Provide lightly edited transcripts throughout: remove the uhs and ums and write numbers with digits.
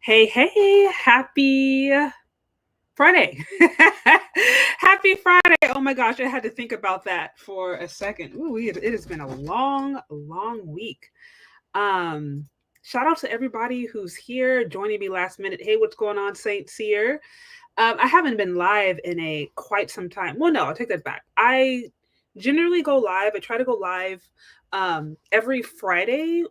Hey, hey, happy Friday. Happy Friday. Oh my gosh, I had to think about that for a second. Ooh, it has been a long, long week. Shout out to everybody who's here joining me last minute. Hey, what's going on, Saint Seer? I haven't been live in quite some time. Well, no, I'll take that back. I generally go live. I try to go live every Friday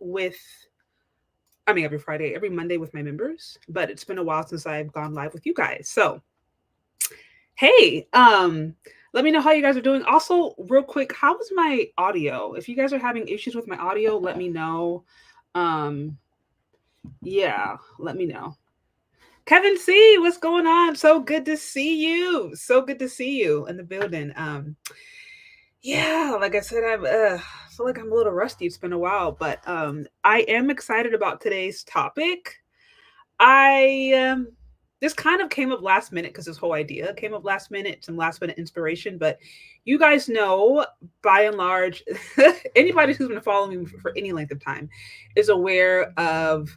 every Monday with my members, but it's been a while since I've gone live with you guys. So, hey, let me know how you guys are doing. Also, real quick, how was my audio? If you guys are having issues with my audio, let me know. Yeah, let me know. Kevin C, what's going on? So good to see you. So good to see you in the building. Yeah, like I said, I feel like I'm a little rusty. It's been a while, but I am excited about today's topic. I this kind of came up last minute because this whole idea came up last minute, some last minute inspiration. But you guys know, by and large, anybody who's been following me for any length of time is aware of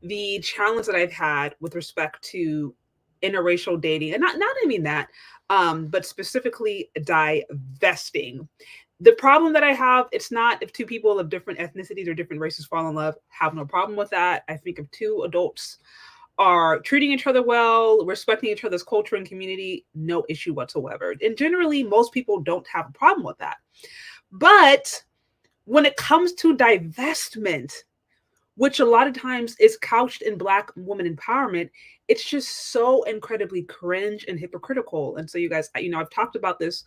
the challenge that I've had with respect to interracial dating, and not I mean that, but specifically divesting. The problem that I have, it's not if two people of different ethnicities or different races fall in love. Have no problem with that. I think if two adults are treating each other well, respecting each other's culture and community, no issue whatsoever. And generally, most people don't have a problem with that. But when it comes to divestment, which a lot of times is couched in Black woman empowerment, it's just so incredibly cringe and hypocritical. And so you guys, I've talked about this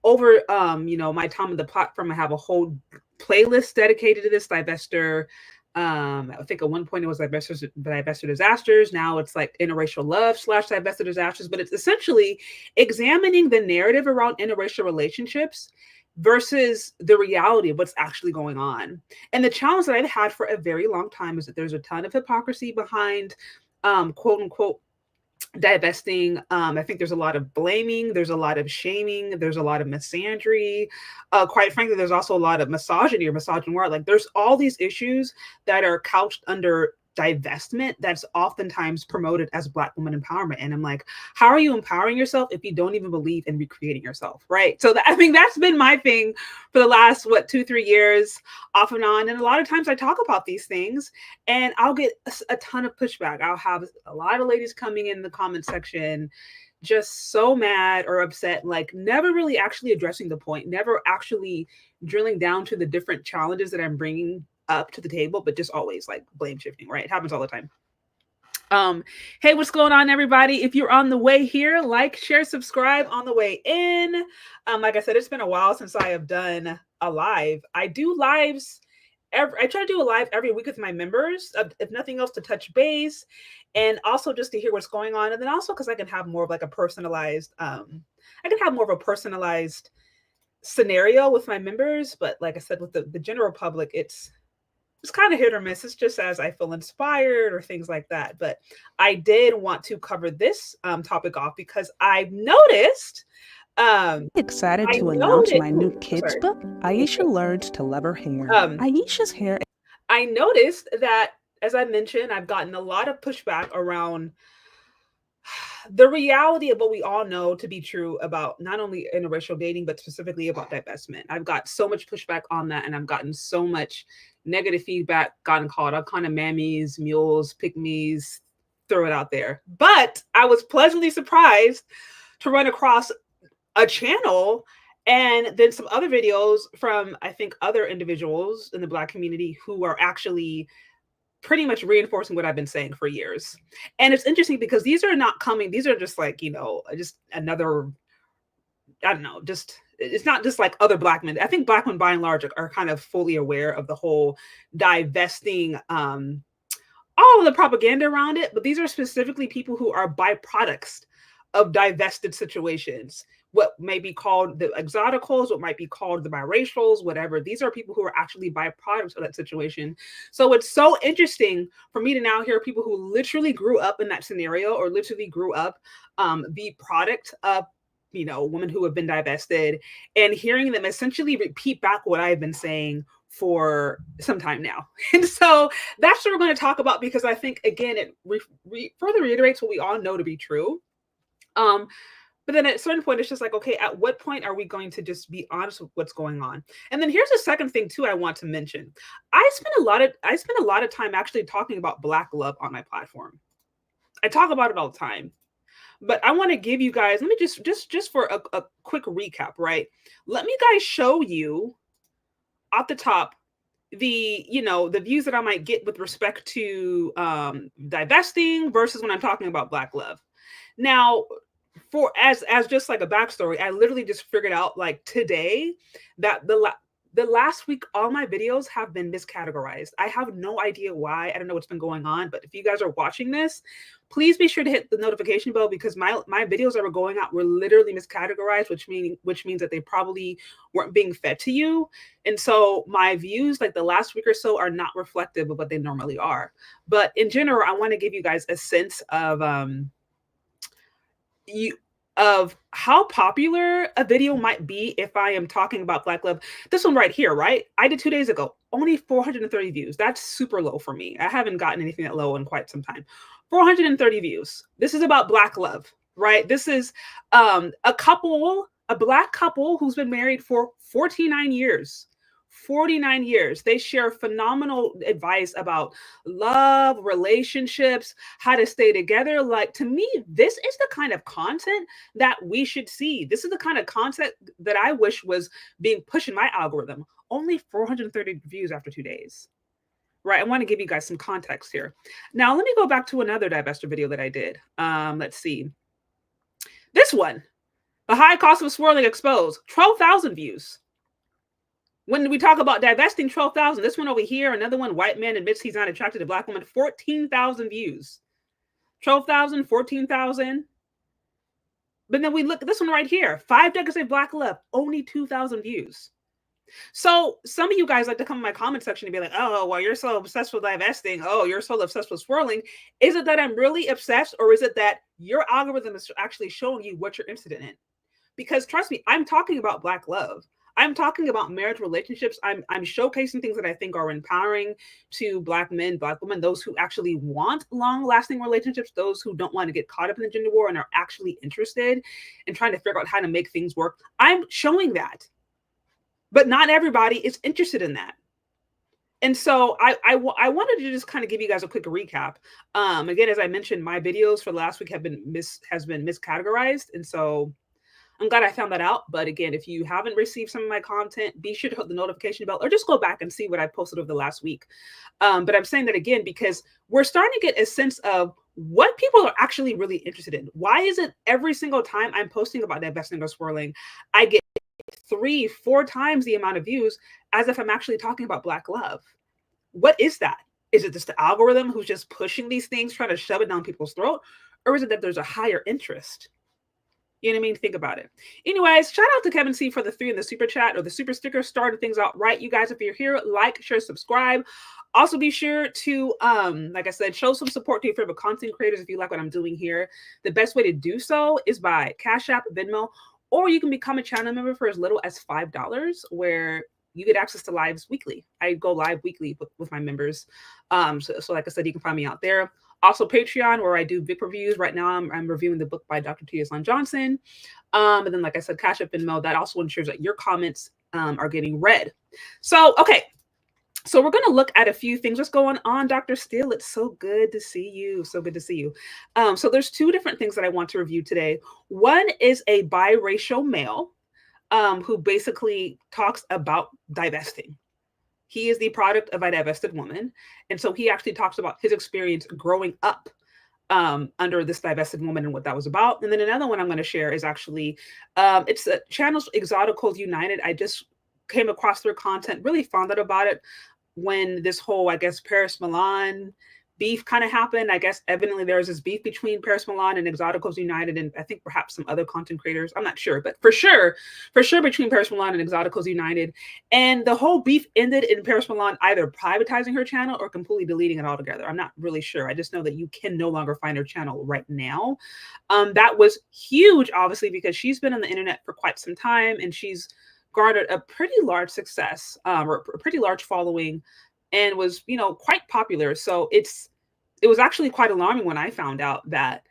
over my time on the platform. I have a whole playlist dedicated to this divester. I think at one point it was divester disasters. Now it's like interracial love / divester disasters, but it's essentially examining the narrative around interracial relationships versus the reality of what's actually going on. And the challenge that I've had for a very long time is that there's a ton of hypocrisy behind quote unquote divesting. I think there's a lot of blaming, there's a lot of shaming, there's a lot of misandry. Quite frankly, there's also a lot of misogyny or misogynoir. Like there's all these issues that are couched under divestment that's oftentimes promoted as Black woman empowerment. And I'm like, how are you empowering yourself if you don't even believe in recreating yourself? Right. So I think that's been my thing for the last, 2-3 years off and on. And a lot of times I talk about these things and I'll get a ton of pushback. I'll have a lot of ladies coming in the comment section just so mad or upset, like never really actually addressing the point, never actually drilling down to the different challenges that I'm bringing up to the table, but just always like blame shifting, right? It happens all the time. Hey, what's going on, everybody? If you're on the way here, like, share, subscribe on the way in. Like I said, it's been a while since I have done a live. I do lives I try to do a live every week with my members, if nothing else, to touch base and also just to hear what's going on. And then also because I can have more of like a personalized, scenario with my members. But like I said, with the general public, it's kind of hit or miss. It's just as I feel inspired or things like that. But I did want to cover this topic off because I've noticed. Excited to announce my new kids book, Aisha Learns to Love Her Hair. Aisha's hair. I noticed that, as I mentioned, I've gotten a lot of pushback around the reality of what we all know to be true about not only interracial dating, but specifically about divestment. I've got so much pushback on that, and I've gotten so much negative feedback, gotten called all kind of mammies, mules, pygmies, throw it out there. But I was pleasantly surprised to run across a channel and then some other videos from, I think, other individuals in the Black community who are actually pretty much reinforcing what I've been saying for years. And it's interesting because these are just like, just another, I don't know, it's not just like other Black men. I think Black men by and large are kind of fully aware of the whole divesting, all of the propaganda around it, but these are specifically people who are byproducts of divested situations. What may be called the Exoticals, what might be called the Biracials, whatever. These are people who are actually byproducts of that situation. So it's so interesting for me to now hear people who literally grew up in that scenario or literally grew up the product of, women who have been divested, and hearing them essentially repeat back what I've been saying for some time now. And so that's what we're going to talk about, because I think, again, it further reiterates what we all know to be true. But then at a certain point, it's just like, okay, at what point are we going to just be honest with what's going on? And then here's the second thing too I want to mention. I spend a lot of time actually talking about Black love on my platform. I talk about it all the time. But I want to give you guys, let me just for a quick recap, right? Let me guys show you at the top the views that I might get with respect to divesting versus when I'm talking about Black love. Now, for as just like a backstory, I literally just figured out like today that the last week all my videos have been miscategorized. I have no idea why. I don't know what's been going on, but if you guys are watching this, please be sure to hit the notification bell, because my videos that were going out were literally miscategorized, which means that they probably weren't being fed to you. And so my views like the last week or so are not reflective of what they normally are. But in general, I want to give you guys a sense of of how popular a video might be if I am talking about Black love. This one right here, right? I did 2 days ago, only 430 views. That's super low for me. I haven't gotten anything that low in quite some time. 430 views. This is about Black love, right? This is a Black couple who's been married for 49 years. 49 years. They share phenomenal advice about love, relationships, how to stay together. Like, to me, this is the kind of content that we should see. This is the kind of content that I wish was being pushed in my algorithm. Only 430 views after 2 days. Right. I want to give you guys some context here. Now, let me go back to another Divester video that I did. Let's see. This one, the high cost of swirling exposed, 12,000 views. When we talk about divesting, 12,000. This one over here, another one, white man admits he's not attracted to Black women, 14,000 views. 12,000, 14,000. But then we look at this one right here, 5 decades of Black love, only 2,000 views. So some of you guys like to come in my comment section and be like, oh, well, you're so obsessed with divesting. Oh, you're so obsessed with swirling. Is it that I'm really obsessed, or is it that your algorithm is actually showing you what you're interested in? Because trust me, I'm talking about Black love. I'm talking about marriage relationships. I'm showcasing things that I think are empowering to Black men, Black women, those who actually want long-lasting relationships, those who don't want to get caught up in the gender war and are actually interested in trying to figure out how to make things work. I'm showing that. But not everybody is interested in that. And so I wanted to just kind of give you guys a quick recap. Again, as I mentioned, my videos for last week have been miscategorized. And so I'm glad I found that out. But again, if you haven't received some of my content, be sure to hit the notification bell or just go back and see what I posted over the last week. But I'm saying that again, because we're starting to get a sense of what people are actually really interested in. Why is it every single time I'm posting about divesting or swirling, I get 3-4 times the amount of views as if I'm actually talking about Black love? What is that? Is it just the algorithm who's just pushing these things, trying to shove it down people's throat? Or is it that there's a higher interest? You know what I mean? Think about it. Anyways, shout out to Kevin C for the 3 in the super chat or the super sticker, starting things out right. You guys, if you're here, like, share, subscribe. Also be sure to, like I said, show some support to your favorite content creators if you like what I'm doing here. The best way to do so is by Cash App, Venmo, or you can become a channel member for as little as $5, where you get access to lives weekly. I go live weekly with my members. So like I said, you can find me out there. Also Patreon, where I do book reviews. Right now, I'm reviewing the book by Dr. Tia Sloan Johnson. And then, like I said, Cash App and Venmo, that also ensures that your comments are getting read. So, okay. So we're going to look at a few things. What's going on, Dr. Steele? It's so good to see you. So good to see you. So there's 2 different things that I want to review today. One is a biracial male who basically talks about divesting. He is the product of a divested woman. And so he actually talks about his experience growing up under this divested woman and what that was about. And then another one I'm going to share is actually, it's a channel's Exoticals United. I just came across their content, really found out about it when this whole, I guess, Paris Milan beef kind of happened. I guess evidently there was this beef between Paris Milan and Exoticals United, and I think perhaps some other content creators. I'm not sure, but for sure between Paris Milan and Exoticals United. And the whole beef ended in Paris Milan either privatizing her channel or completely deleting it altogether. I'm not really sure. I just know that you can no longer find her channel right now. That was huge, obviously, because she's been on the internet for quite some time and she's garnered a pretty large success or a pretty large following, and was, you know, quite popular. So it was actually quite alarming when I found out that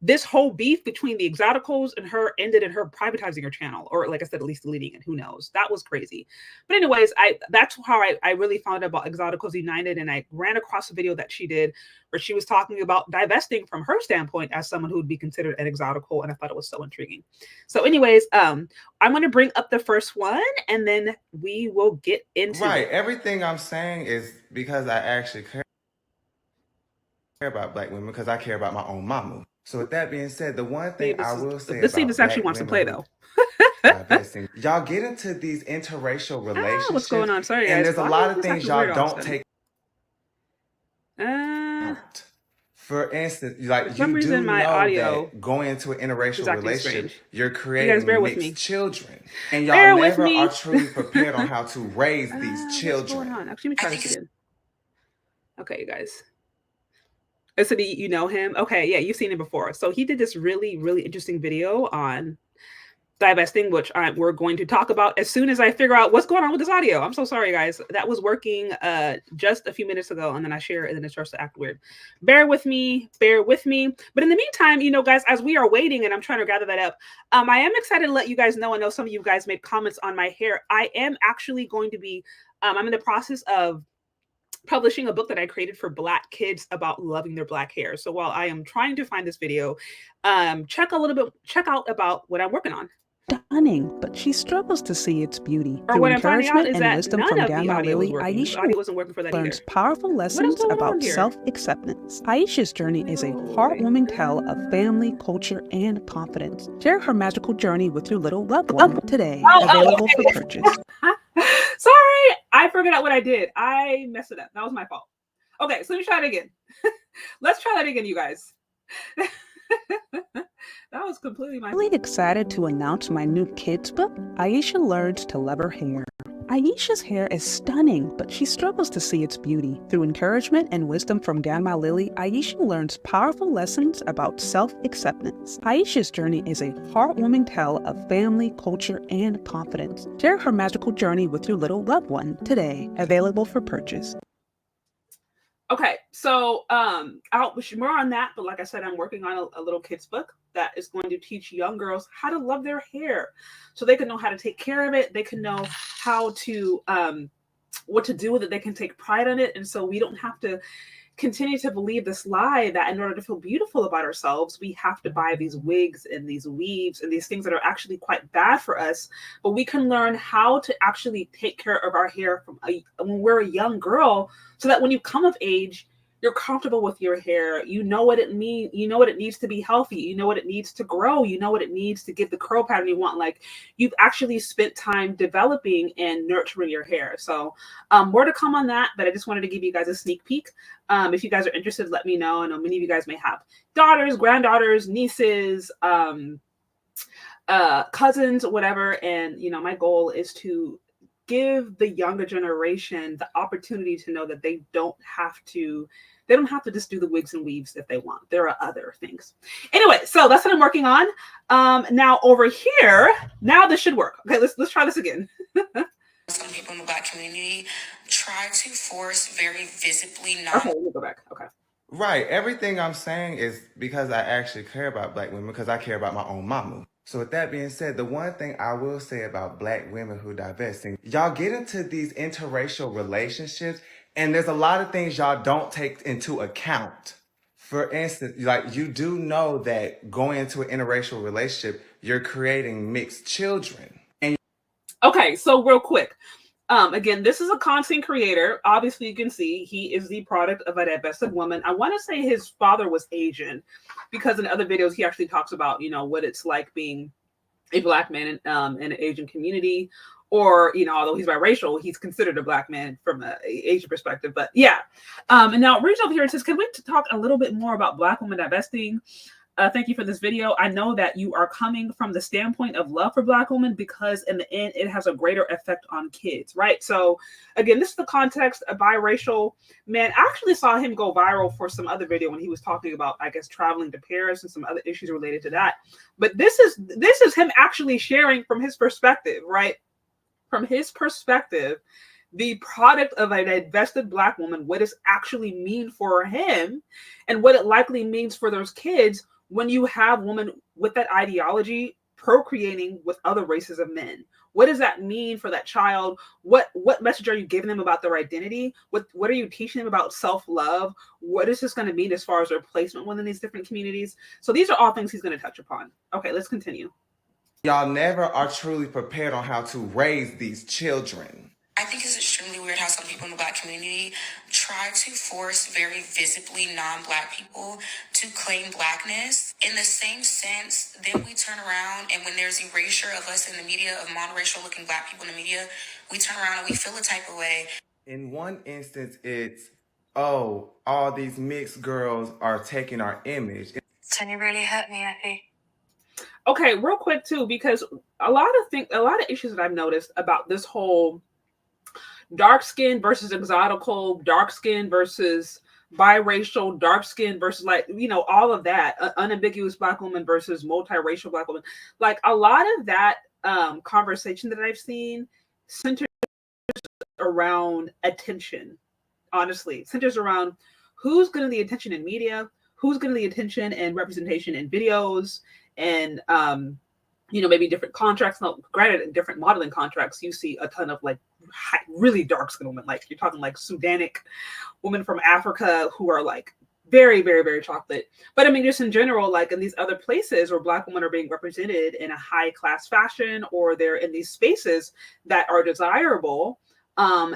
this whole beef between the Exoticals and her ended in her privatizing her channel, or like I said, at least deleting it. Who knows? That was crazy. But anyways, that's how I really found out about Exoticals United, and I ran across a video that she did where she was talking about divesting from her standpoint as someone who would be considered an Exotical, and I thought it was so intriguing. So anyways, I'm going to bring up the first one, and then we will get into it. Everything I'm saying is because I actually care about Black women, because I care about my own mama. So with that being said, the one thing I will say, let's see if this actually wants to play though. Y'all get into these interracial relationships. What's going on? Sorry, guys. And there's a lot of things y'all don't take out. For instance, like you do know that going into an interracial relationship, you're creating mixed children, and y'all never are truly prepared on how to raise these children. What's going on? Actually, let me try this again. Okay, you guys. So you know him? Okay, yeah, you've seen him before. So he did this really, really interesting video on divesting, which we're going to talk about as soon as I figure out what's going on with this audio. I'm so sorry, guys. That was working just a few minutes ago, and then I share it, and then it starts to act weird. Bear with me. But in the meantime, you know, guys, as we are waiting, and I'm trying to gather that up, I am excited to let you guys know. I know some of you guys made comments on my hair. I am actually going to be, I'm in the process of publishing a book that I created for Black kids about loving their Black hair. So while I am trying to find this video, check out about what I'm working on. Stunning, but she struggles to see its beauty. Or Through what I'm finding out encouragement is and that wisdom none from of the Gamma audio Lily, was working. The Aisha audio wasn't working for that learns either. powerful lessons about self-acceptance. Aisha's journey is a heartwarming tale of family, culture, and confidence. Share her magical journey with your little loved one today. Available for purchase. Sorry, I figured out what I did. I messed it up. That was my fault. Okay, so let me try it again. Let's try that again, you guys. That was completely my fault. Really excited to announce my new kids book, Aisha Learns to Love Her Hair. Aisha's hair is stunning, but she struggles to see its beauty. Through encouragement and wisdom from Gamma Lily, Aisha learns powerful lessons about self-acceptance. Aisha's journey is a heartwarming tale of family, culture, and confidence. Share her magical journey with your little loved one today. Available for purchase. Okay, so more on that, but like I said, I'm working on a little kids book that is going to teach young girls how to love their hair, so they can know how to take care of it. They can know how to what to do with it. They can take pride in it, and so we don't have to continue to believe this lie that in order to feel beautiful about ourselves, we have to buy these wigs and these weaves and these things that are actually quite bad for us. But we can learn how to actually take care of our hair when we're a young girl, so that when you come of age, you're comfortable with your hair. You know what it means. You know what it needs to be healthy. You know what it needs to grow. You know what it needs to get the curl pattern you want. Like, you've actually spent time developing and nurturing your hair. So more to come on that, but I just wanted to give you guys a sneak peek. If you guys are interested, let me know. I know many of you guys may have daughters, granddaughters, nieces, cousins, whatever. And, you know, my goal is to give the younger generation the opportunity to know that they don't have to just do the wigs and weaves if they want. There are other things. Anyway, so that's what I'm working on. Now over here, now this should work. Okay, let's try this again. Some people in the Black community try to force very visibly Okay, let me go back. Okay. Right. Everything I'm saying is because I actually care about Black women, because I care about my own mama. So with that being said, the one thing I will say about Black women who divesting, y'all get into these interracial relationships, and there's a lot of things y'all don't take into account. For instance, like, you do know that going into an interracial relationship, you're creating mixed children. Okay, so real quick. Again, this is a content creator. Obviously, you can see he is the product of a divested woman. I want to say his father was Asian, because in other videos he actually talks about, you know, what it's like being a Black man in an Asian community, or, you know, although he's biracial, he's considered a Black man from an Asian perspective. But yeah, and now reach over here and says, can we talk a little bit more about Black women divesting? Thank you for this video. I know that you are coming from the standpoint of love for Black women, because in the end, it has a greater effect on kids, right? So again, this is the context. A Biracial Man, I actually saw him go viral for some other video when he was talking about, I guess, traveling to Paris and some other issues related to that. But this is him actually sharing from his perspective, right? From his perspective, the product of a divested Black woman, what does actually mean for him, and what it likely means for those kids when you have women with that ideology procreating with other races of men. What does that mean for that child? What message are you giving them about their identity? What are you teaching them about self-love? What is this going to mean as far as their placement within these different communities? So these are all things he's going to touch upon. Okay, let's continue. Y'all never are truly prepared on how to raise these children. I think it's extremely weird how some people in the Black community try to force very visibly non-Black people to claim Blackness. In the same sense, then we turn around, and when there's erasure of us in the media, of monoracial looking Black people in the media, we turn around and we feel a type of way. In one instance, it's, oh, all these mixed girls are taking our image. Can you really hurt me, Effie? Okay, real quick too, because a lot of issues that I've noticed about this whole dark skin versus exotical, dark skin versus biracial, dark skin versus like, all of that, unambiguous Black woman versus multiracial Black woman. Like a lot of that conversation that I've seen centers around attention. Honestly, centers around who's getting the attention in media, who's getting the attention and representation in videos, and maybe different contracts. Now, granted, in different modeling contracts, you see a ton of like really dark skinned women. Like you're talking like Sudanic women from Africa who are like very, very, very chocolate. But I mean, just in general, like in these other places where Black women are being represented in a high class fashion, or they're in these spaces that are desirable,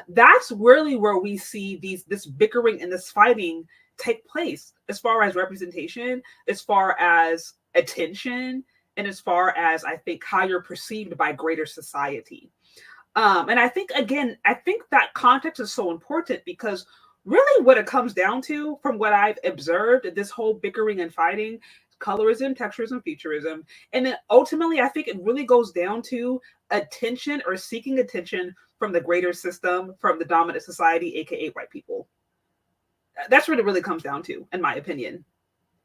that's really where we see this bickering and this fighting take place, as far as representation, as far as attention, and as far as I think how you're perceived by greater society. And I think, again, that context is so important, because really what it comes down to, from what I've observed, this whole bickering and fighting, colorism, texturism, featureism, and then ultimately I think it really goes down to attention, or seeking attention from the greater system, from the dominant society, aka white people. That's what it really comes down to, in my opinion.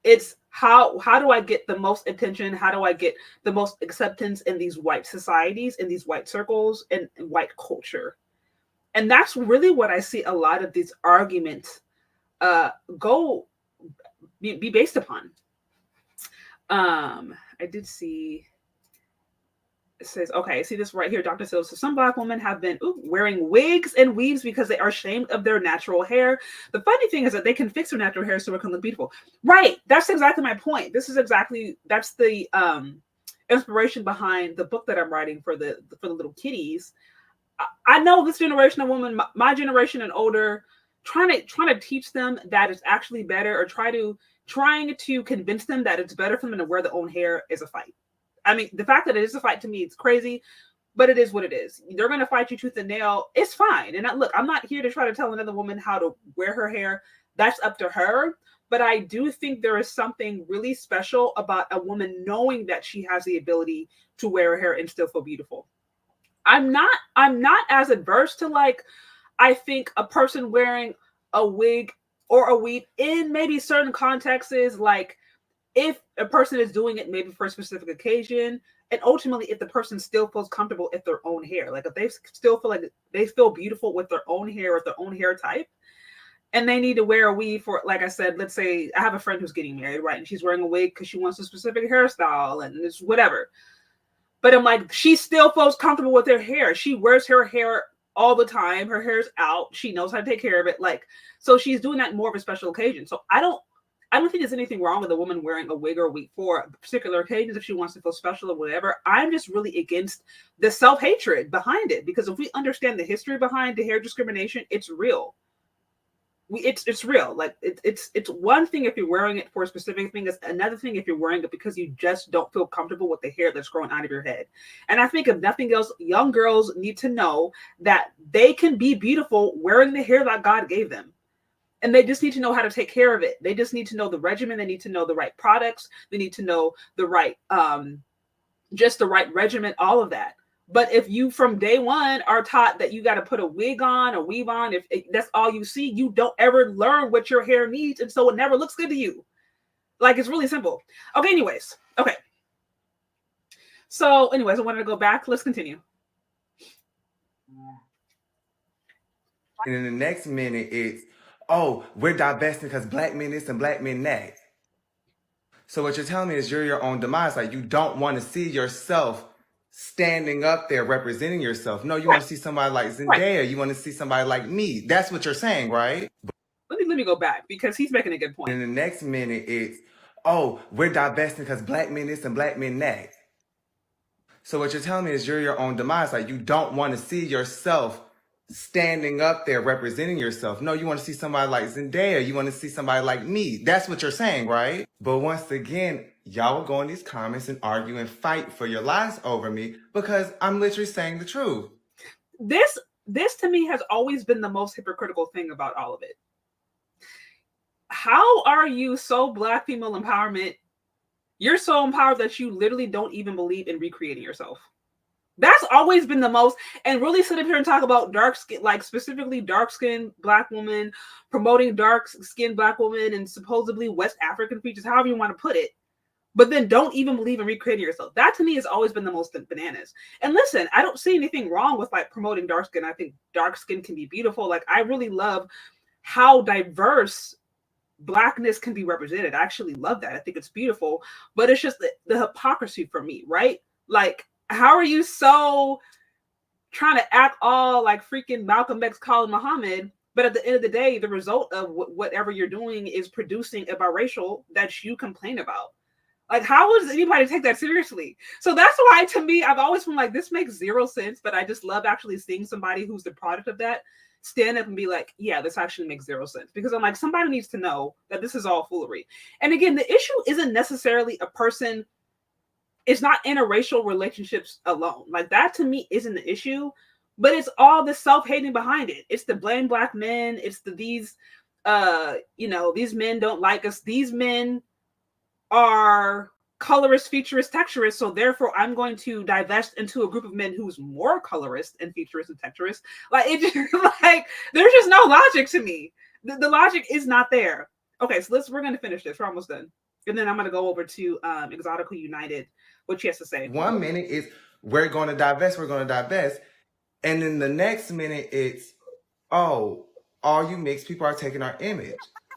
It's how do I get the most attention? How do I get the most acceptance in these white societies, in these white circles, and in white culture? And that's really what I see a lot of these arguments be based upon. I did see, it says, okay, see this right here, Dr. Sills. So some Black women have been wearing wigs and weaves because they are ashamed of their natural hair. The funny thing is that they can fix their natural hair so it can look beautiful. Right. That's exactly my point. That's the inspiration behind the book that I'm writing for the little kiddies. I know this generation of women, my generation and older, trying to teach them that it's actually better, or trying to convince them that it's better for them to wear their own hair is a fight. I mean, the fact that it is a fight, to me, it's crazy, but it is what it is. They're going to fight you tooth and nail. It's fine. And look, I'm not here to try to tell another woman how to wear her hair. That's up to her. But I do think there is something really special about a woman knowing that she has the ability to wear her hair and still feel beautiful. I'm not as adverse to, like, I think a person wearing a wig or a weave in maybe certain contexts is like, if a person is doing it maybe for a specific occasion, and ultimately if the person still feels comfortable with their own hair, like if they still feel like they feel beautiful with their own hair, with their own hair type, and they need to wear a weave for, like I said, let's say I have a friend who's getting married, right? And she's wearing a wig because she wants a specific hairstyle and it's whatever. But I'm like, she still feels comfortable with her hair. She wears her hair all the time. Her hair's out. She knows how to take care of it. Like, so she's doing that more of a special occasion. So I don't think there's anything wrong with a woman wearing a wig or a weave for particular occasions if she wants to feel special or whatever. I'm just really against the self-hatred behind it, because if we understand the history behind the hair discrimination, it's real. It's real. Like it's one thing if you're wearing it for a specific thing. It's another thing if you're wearing it because you just don't feel comfortable with the hair that's growing out of your head. And I think if nothing else, young girls need to know that they can be beautiful wearing the hair that God gave them. And they just need to know how to take care of it. They just need to know the regimen. They need to know the right products. They need to know the right, just the right regimen, all of that. But if you from day one are taught that you got to put a wig on, a weave on, if that's all you see, you don't ever learn what your hair needs. And so it never looks good to you. Like, it's really simple. Okay, anyways. Okay. So anyways, I wanted to go back. Let's continue. And in the next minute, it's, oh, we're divesting because Black men this and Black men that. So what you're telling me is you're your own demise. Like, you don't want to see yourself standing up there representing yourself. No, you want to see somebody like Zendaya. You want to see somebody like me. That's what you're saying, right? Let me go back, because he's making a good point. And in the next minute, it's, oh, we're divesting because Black men this and Black men that. So what you're telling me is you're your own demise. Like, you don't want to see yourself standing up there representing yourself. No, you want to see somebody like Zendaya. You want to see somebody like me. That's what you're saying, right? But once again, y'all will go in these comments and argue and fight for your lives over me because I'm literally saying the truth. This to me has always been the most hypocritical thing about all of it. How are you so Black female empowerment? You're so empowered that you literally don't even believe in recreating yourself. That's always been the most, and really sit up here and talk about dark skin, like specifically dark skinned Black women, promoting dark skinned Black women and supposedly West African features, however you want to put it, but then don't even believe in recreating yourself. That to me has always been the most bananas. And listen, I don't see anything wrong with like promoting dark skin. I think dark skin can be beautiful. Like I really love how diverse Blackness can be represented. I actually love that. I think it's beautiful, but it's just the hypocrisy for me, right? Like, how are you so trying to act all like freaking Malcolm X, Colin Muhammad, but at the end of the day, the result of whatever you're doing is producing a biracial that you complain about. Like, how does anybody take that seriously? So that's why, to me, I've always been like, this makes zero sense, but I just love actually seeing somebody who's the product of that stand up and be like, yeah, this actually makes zero sense. Because I'm like, somebody needs to know that this is all foolery. And again, the issue isn't necessarily a person. It's not interracial relationships alone. Like that to me isn't the issue, but it's all the self-hating behind it. It's the blame Black men. It's these men don't like us. These men are colorist, futurist, texturist. So therefore I'm going to divest into a group of men who's more colorist and futurist and texturist. Like it just, like there's just no logic to me. The logic is not there. Okay, so we're gonna finish this. We're almost done. And then I'm gonna go over to Exotical United, what she has to say. 1 minute is we're going to divest, and then the next minute it's, oh, all you mixed people are taking our image,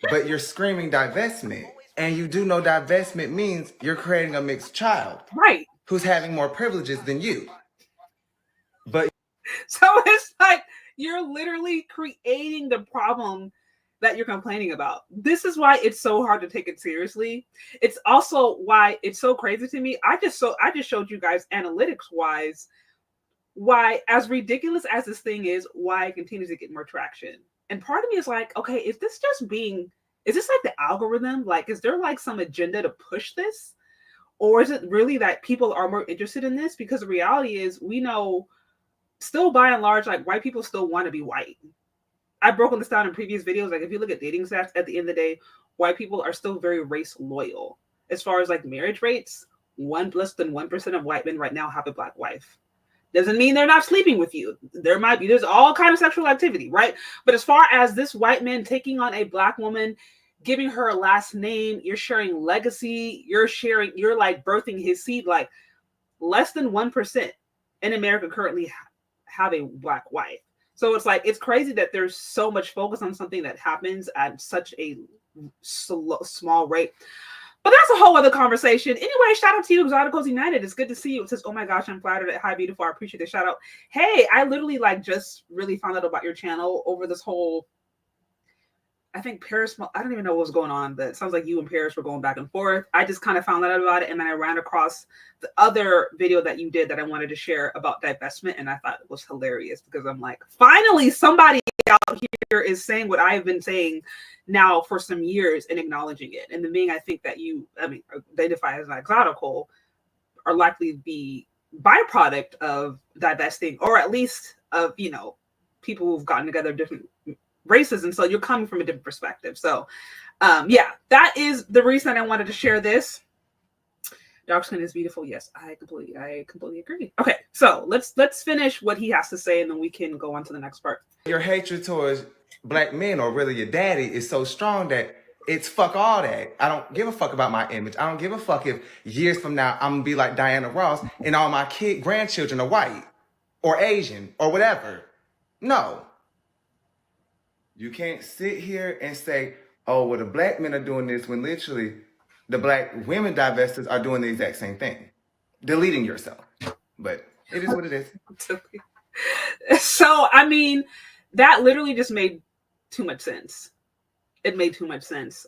but you're screaming divestment, and you do know divestment means you're creating a mixed child, right, who's having more privileges than you. But so it's like you're literally creating the problem that you're complaining about. This is why it's so hard to take it seriously. It's also why it's so crazy to me. I just showed you guys analytics wise why, as ridiculous as this thing is, why it continues to get more traction. And part of me is like, okay, is this like the algorithm? Like, is there like some agenda to push this? Or is it really that people are more interested in this? Because the reality is, we know still by and large, like white people still want to be white. I've broken this down in previous videos. Like if you look at dating stats, at the end of the day, white people are still very race loyal. As far as like marriage rates, less than 1% of white men right now have a Black wife. Doesn't mean they're not sleeping with you. There's all kind of sexual activity, right? But as far as this white man taking on a Black woman, giving her a last name, you're sharing legacy, you're like birthing his seed, like less than 1% in America currently have a Black wife. So it's like, it's crazy that there's so much focus on something that happens at such a small rate. But that's a whole other conversation. Anyway, shout out to you, Exoticals United. It's good to see you. It says, oh my gosh, I'm flattered. Hi, beautiful. I appreciate the shout out. Hey, I literally like just really found out about your channel over this whole, I think Paris, I don't even know what was going on, but it sounds like you and Paris were going back and forth. I just kind of found out about it, and then I ran across the other video that you did that I wanted to share about divestment, and I thought it was hilarious because I'm like, finally somebody out here is saying what I've been saying now for some years and acknowledging it. And the being I think that you, identify as an exotical are likely to be byproduct of divesting, or at least of, people who've gotten together different races, and so you're coming from a different perspective. So yeah, that is the reason I wanted to share this. Dark skin is beautiful. Yes, I completely agree. Okay, so let's finish what he has to say, and then we can go on to the next part. your hatred towards Black men, or really your daddy, is so strong that it's fuck all that. I don't give a fuck about my image. I don't give a fuck if years from now I'm gonna be like Diana Ross and all my grandchildren are white or Asian or whatever. No. You can't sit here and say, oh, well, the Black men are doing this, when literally the Black women divestors are doing the exact same thing. Deleting yourself. But it is what it is. So, that literally just made too much sense. It made too much sense.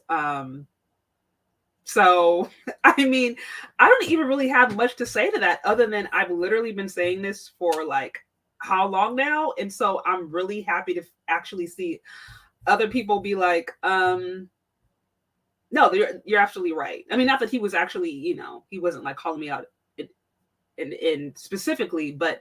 So, I don't even really have much to say to that other than I've literally been saying this for like how long now? And so I'm really happy to actually see other people be like, no, you're absolutely right. Not that he was actually, he wasn't like calling me out in specifically, but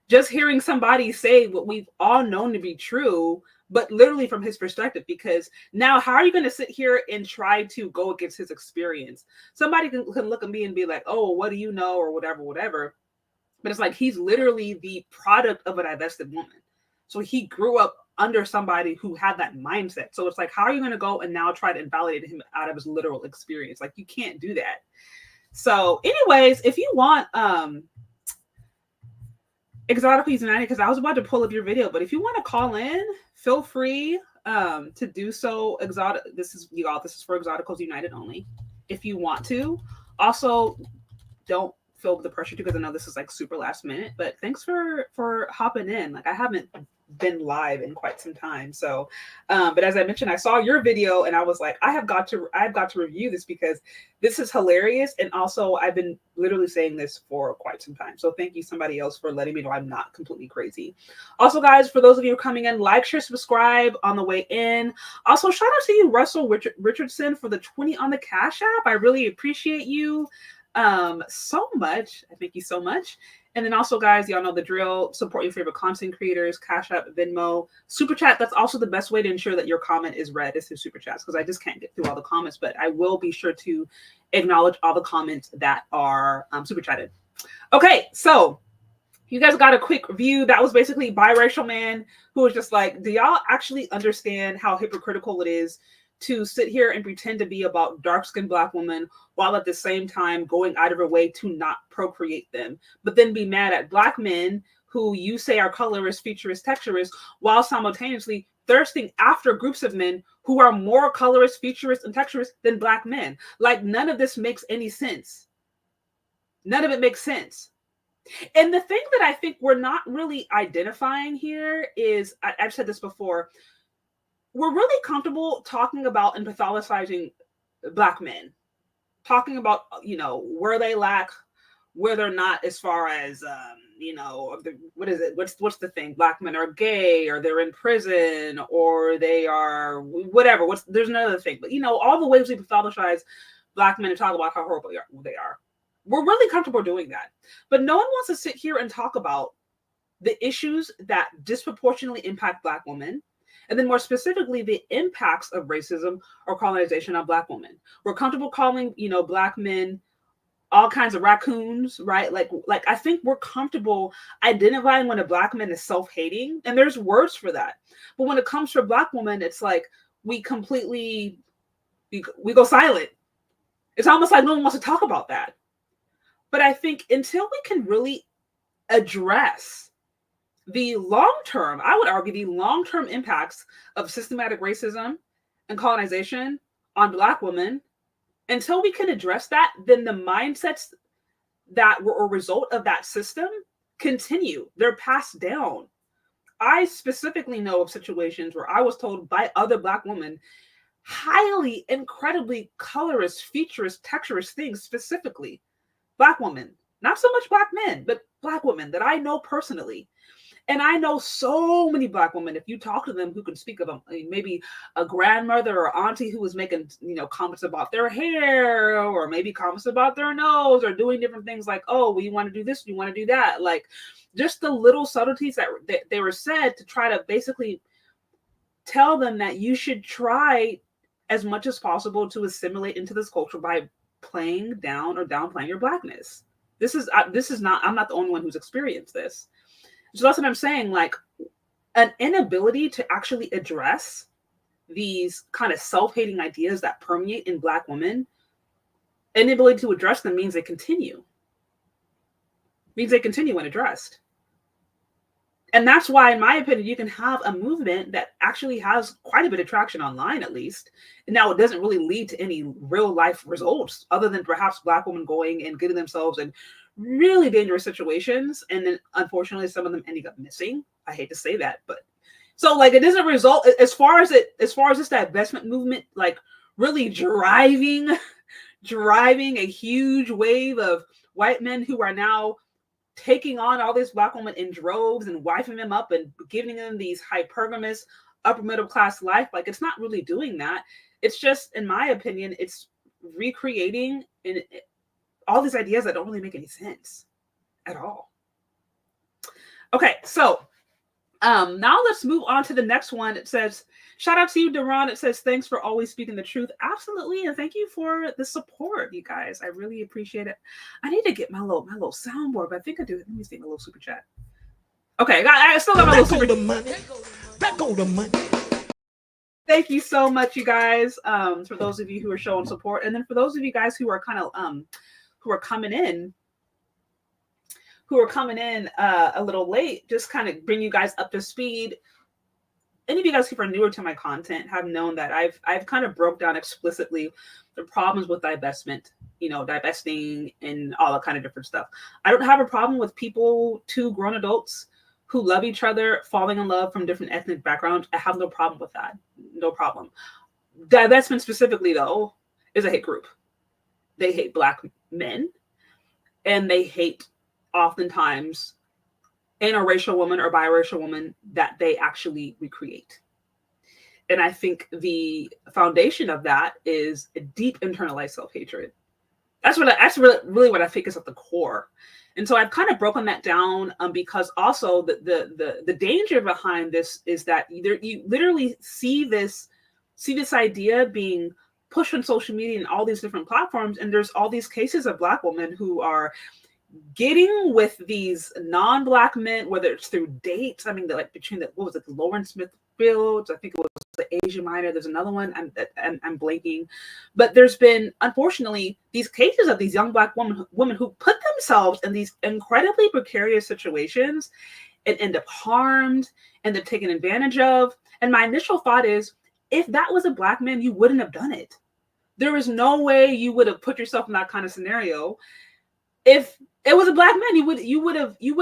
just hearing somebody say what we've all known to be true, but literally from his perspective, because now how are you going to sit here and try to go against his experience? Somebody can look at me and be like, oh, what do you know? Or whatever. But it's like he's literally the product of a divested woman. So he grew up under somebody who had that mindset. So it's like, how are you going to go and now try to invalidate him out of his literal experience? Like, you can't do that. So anyways, if you want Exoticals United, because I was about to pull up your video, but if you want to call in, feel free to do so. This is for Exoticals United only. If you want to, also don't feel the pressure to, because I know this is like super last minute. But thanks for hopping in. Like, I haven't been live in quite some time. So, but as I mentioned, I saw your video and I was like, I've got to review this because this is hilarious. And also, I've been literally saying this for quite some time. So thank you, somebody else, for letting me know I'm not completely crazy. Also, guys, for those of you coming in, like, share, subscribe on the way in. Also, shout out to you, Russell Richardson, for the 20 on the Cash App. I really appreciate you so much. I thank you so much. And then also, guys, y'all know the drill. Support your favorite content creators, Cash App, Venmo, Super Chat. That's also the best way to ensure that your comment is read, is through Super Chats, because I just can't get through all the comments, but I will be sure to acknowledge all the comments that are Super Chatted. Okay, so you guys got a quick review. That was basically Biracial Man, who was just like, do y'all actually understand how hypocritical it is to sit here and pretend to be about dark-skinned Black women while at the same time going out of her way to not procreate them, but then be mad at Black men who you say are colorist, featurist, texturist, while simultaneously thirsting after groups of men who are more colorist, featurist, and texturist than Black men? Like, none of this makes any sense. None of it makes sense. And the thing that I think we're not really identifying here is, I've said this before, we're really comfortable talking about and pathologizing Black men, talking about, you know, where they lack, where they're not, as far as, you know, what is it? What's the thing? Black men are gay, or they're in prison, or they are whatever. There's another thing, but you know, all the ways we pathologize Black men and talk about how horrible they are. We're really comfortable doing that, but no one wants to sit here and talk about the issues that disproportionately impact Black women. And then more specifically, the impacts of racism or colonization on Black women. We're comfortable calling, you know, Black men all kinds of raccoons, right? Like I think we're comfortable identifying when a Black man is self-hating, and there's words for that. But when it comes to Black women, it's like we completely, we go silent. It's almost like no one wants to talk about that. But I think until we can really address the long-term, I would argue, the long-term impacts of systematic racism and colonization on Black women, until we can address that, then the mindsets that were a result of that system continue. They're passed down. I specifically know of situations where I was told by other Black women highly, incredibly colorist, featurist, texturist things, specifically Black women, not so much Black men, but Black women that I know personally. And I know so many Black women, if you talk to them, who can speak of them, maybe a grandmother or auntie who was making, you know, comments about their hair, or maybe comments about their nose, or doing different things like, oh, well, you want to do this, you want to do that. Like, just the little subtleties that they were said to try to basically tell them that you should try as much as possible to assimilate into this culture by playing down or downplaying your Blackness. This is not, I'm not the only one who's experienced this. So that's what I'm saying, like, an inability to actually address these kind of self-hating ideas that permeate in Black women, inability to address them means they continue. Means they continue unaddressed. And that's why, in my opinion, you can have a movement that actually has quite a bit of traction online, at least. And now it doesn't really lead to any real life results, other than perhaps Black women going and getting themselves in really dangerous situations, and then unfortunately some of them ending up missing. I hate to say that, but so, like, it doesn't result, as far as this divestment movement, like, really driving a huge wave of white men who are now taking on all these Black women in droves and wifing them up and giving them these hypergamous upper middle class life. Like, it's not really doing that. It's just, in my opinion, it's recreating all these ideas that don't really make any sense at all. Okay, so Now let's move on to the next one. It says, shout out to you, Duran. It says, thanks for always speaking the truth. Absolutely. And thank you for the support, you guys. I really appreciate it. I need to get my little soundboard, but I think I do. Let me see my little super chat. Okay, I still got my little super chat. Back on the money. Thank you so much, you guys. For those of you who are showing support, and then for those of you guys who are kind of who are coming in a little late, just kind of bring you guys up to speed. Any of you guys who are newer to my content have known that I've kind of broke down explicitly the problems with divestment, divesting and all that kind of different stuff. I don't have a problem with people, two grown adults who love each other, falling in love from different ethnic backgrounds. I have no problem with that. No problem. Divestment specifically, though, is a hate group. They hate Black men, and they hate oftentimes interracial women or biracial women that they actually recreate. And I think the foundation of that is a deep internalized self-hatred. That's really what I think is at the core. And so I've kind of broken that down because also the danger behind this is that you literally see this idea being pushed on social media and all these different platforms, and there's all these cases of Black women who are getting with these non-Black men, whether it's through dates. I mean, between the Lauren Smith Fields, I think it was the Asian Minor. There's another one. I'm blanking, but there's been, unfortunately, these cases of these young Black women who put themselves in these incredibly precarious situations and end up harmed, end up taken advantage of. And my initial thought is, if that was a Black man, you wouldn't have done it. There is no way you would have put yourself in that kind of scenario. If it was a Black man, you would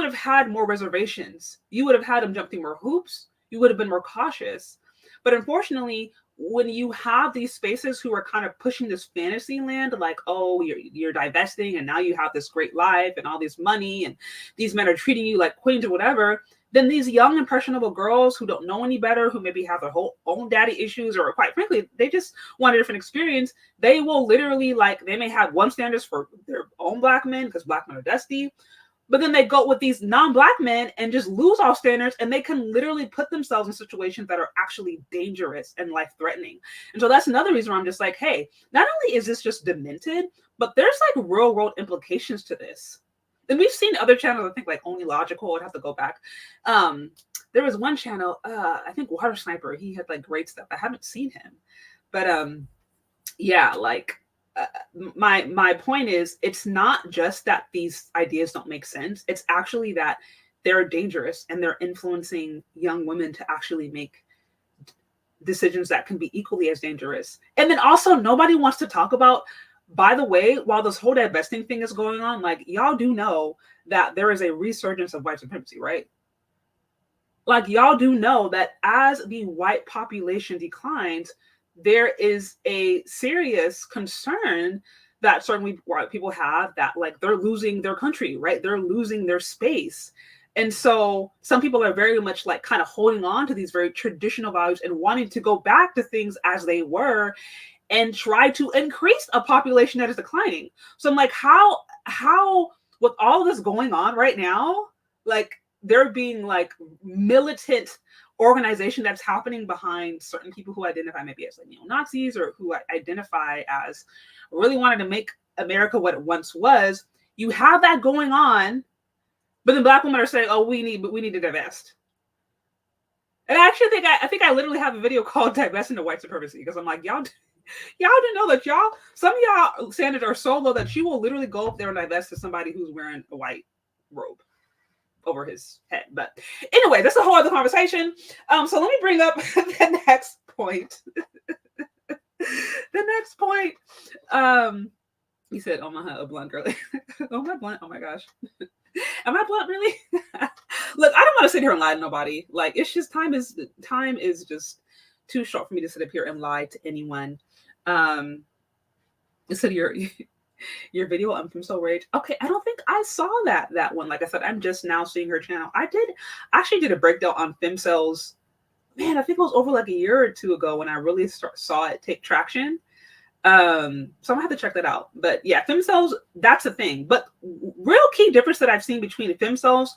have had more reservations. You would have had him jump through more hoops. You would have been more cautious. But unfortunately, when you have these spaces who are kind of pushing this fantasy land, like, oh, you're divesting and now you have this great life and all this money and these men are treating you like queens or whatever, then these young impressionable girls who don't know any better, who maybe have their whole own daddy issues, or quite frankly, they just want a different experience, they will literally, they may have one standards for their own Black men because Black men are dusty, but then they go with these non-Black men and just lose all standards, and they can literally put themselves in situations that are actually dangerous and life-threatening. And so that's another reason where I'm just like, hey, not only is this just demented, but there's real-world implications to this. And we've seen other channels, I think Only Logical, I'd have to go back. There was one channel, I think Water Sniper, he had great stuff. I haven't seen him. But yeah, my point is, it's not just that these ideas don't make sense. It's actually that they're dangerous and they're influencing young women to actually make decisions that can be equally as dangerous. And then also, nobody wants to talk about, by the way, while this whole divesting thing is going on, y'all do know that there is a resurgence of white supremacy, right? Y'all do know that as the white population declines, there is a serious concern that certainly white people have that they're losing their country, right? They're losing their space. And so some people are very much kind of holding on to these very traditional values and wanting to go back to things as they were and try to increase a population that is declining. So I'm how with all of this going on right now, there being militant organization that's happening behind certain people who identify maybe as neo-Nazis or who identify as really wanted to make America what it once was. You have that going on, but then Black women are saying, "Oh, we need to divest." And I actually think I literally have a video called "Divesting to White Supremacy" because I'm y'all didn't know that some of y'all standards are so low that she will literally go up there and divest to somebody who's wearing a white robe over his head. But anyway, that's a whole other conversation. So let me bring up the next point. The next point. You said, "Oh my, a blunt girly." Oh my blunt. Oh my gosh. Am I blunt really? Look, I don't want to sit here and lie to nobody. It's just time is just too short for me to sit up here and lie to anyone. So your video, I'm from So Rage. Okay, I don't think I saw that one. Like I said, I'm just now seeing her channel. I actually did a breakdown on femcells. Man, I think it was over a year or two ago when I really saw it take traction. So I'm gonna have to check that out. But yeah, femcells, that's a thing. But real key difference that I've seen between femcells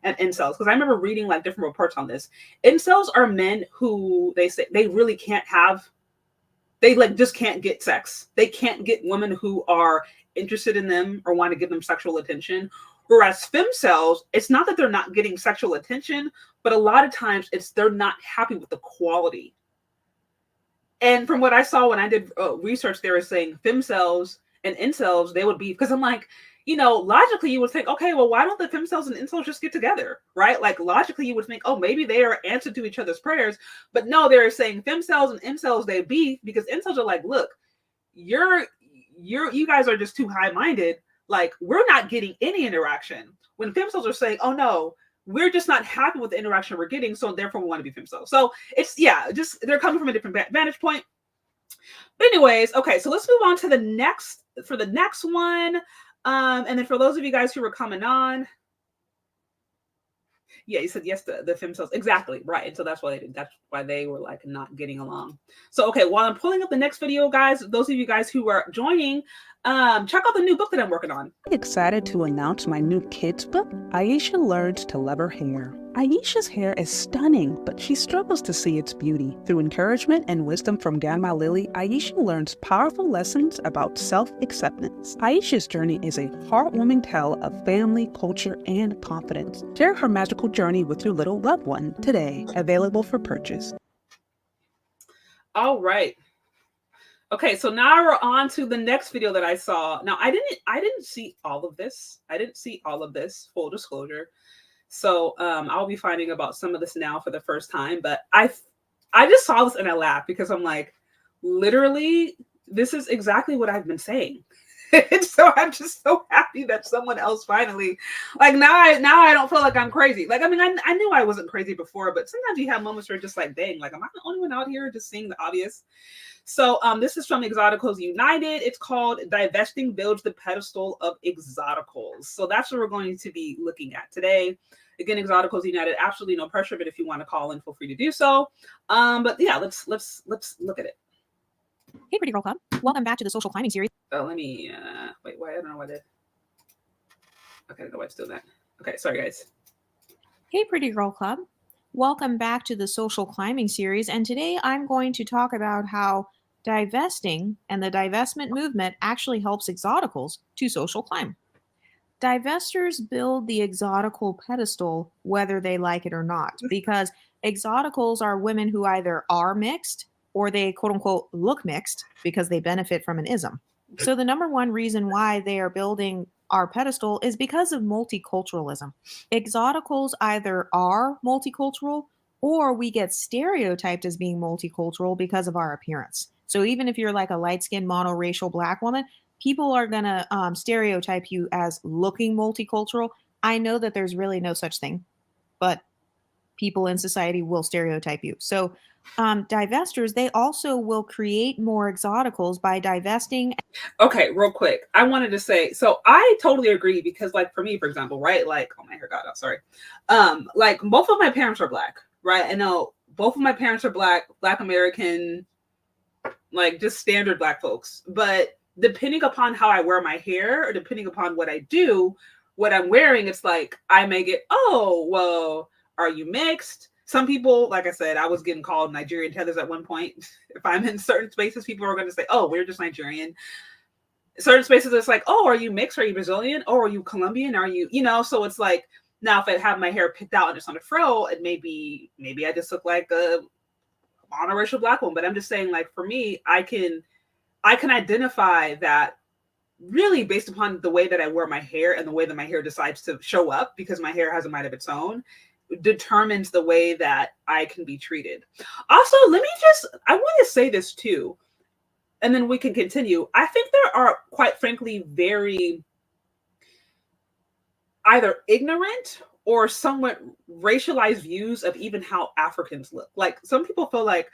and incels, because I remember reading like different reports on this. Incels are men who they say they really can't have, they like just can't get sex. They can't get women who are interested in them or want to give them sexual attention. Whereas femcells, it's not that they're not getting sexual attention, but a lot of times it's they're not happy with the quality. And from what I saw when I did research, they were saying femcells and incels, they would be, because I'm like, you know, logically you would think, okay, well, why don't the femcells and incels just get together, right? Like logically you would think, oh, maybe they are answer to each other's prayers. But no, they're saying femcells and incels, they beef because incels are like, look, you guys are just too high-minded. Like, we're not getting any interaction. When femcells are saying, oh no, we're just not happy with the interaction we're getting, so therefore we want to be femcells. So it's, yeah, just they're coming from a different vantage point. But anyways, okay, so let's move on to the next one. And then for those of you guys who were coming on, yeah, you said yes to the femcells. Exactly, right. And so that's why they were like not getting along. So okay, while I'm pulling up the next video, guys, those of you guys who are joining, check out the new book that I'm working on. I'm excited to announce my new kids book, Aisha Learns to Love Her Hair. Aisha's hair is stunning, but she struggles to see its beauty. Through encouragement and wisdom from Grandma Lily, Aisha learns powerful lessons about self-acceptance. Aisha's journey is a heartwarming tale of family, culture, and confidence. Share her magical journey with your little loved one today. Available for purchase. All right. Okay, so now we're on to the next video that I saw. Now I didn't see all of this. Full disclosure. So I'll be finding about some of this now for the first time. But I just saw this and I laughed because I'm like, literally, this is exactly what I've been saying. And so I'm just so happy that someone else finally, like now I don't feel like I'm crazy. Like, I mean, I knew I wasn't crazy before, but sometimes you have moments where you're just like, dang, like, am I the only one out here just seeing the obvious? So this is from Exoticals United. It's called Divesting Builds the Pedestal of Exoticals. So that's what we're going to be looking at today. Again, Exoticals United, absolutely no pressure, but if you want to call in, feel free to do so. But yeah, let's look at it. Hey, Pretty Girl Club. Welcome back to the Social Climbing Series. Let me wait. Why I don't know what it. Okay, no, it's still that. Okay, sorry guys. Hey, Pretty Girl Club. Welcome back to the Social Climbing Series, and today I'm going to talk about how divesting and the divestment movement actually helps exoticals to social climb. Divesters build the exotical pedestal whether they like it or not, because exoticals are women who either are mixed or they quote unquote look mixed because they benefit from an ism. So the number one reason why they are building our pedestal is because of multiculturalism. Exoticals either are multicultural or we get stereotyped as being multicultural because of our appearance. So even if you're like a light-skinned monoracial Black woman, people are going to stereotype you as looking multicultural. I know that there's really no such thing, but people in society will stereotype you. So divesters, they also will create more exoticals by divesting. Okay, real quick. I wanted to say, so I totally agree because like for me, for example, right? Like, oh, my hair got out, sorry. Like both of my parents are Black, right? I know both of my parents are Black American, like just standard Black folks. But depending upon how I wear my hair or depending upon what I do, what I'm wearing, it's like I may get, oh, well, are you mixed? Some people, like I said, I was getting called Nigerian tethers at one point. If I'm in certain spaces, people are going to say, oh, we're just Nigerian. Certain spaces, it's like, oh, are you mixed? Are you Brazilian? Oh, are you Colombian? Are you, so it's like, now if I have my hair picked out and it's on a fro, it maybe I just look like a monoracial Black woman. But I'm just saying, like, for me, I can identify that really based upon the way that I wear my hair and the way that my hair decides to show up, because my hair has a mind of its own, determines the way that I can be treated. Also, I want to say this too, and then we can continue. I think there are, quite frankly, very either ignorant or somewhat racialized views of even how Africans look. Like some people feel like,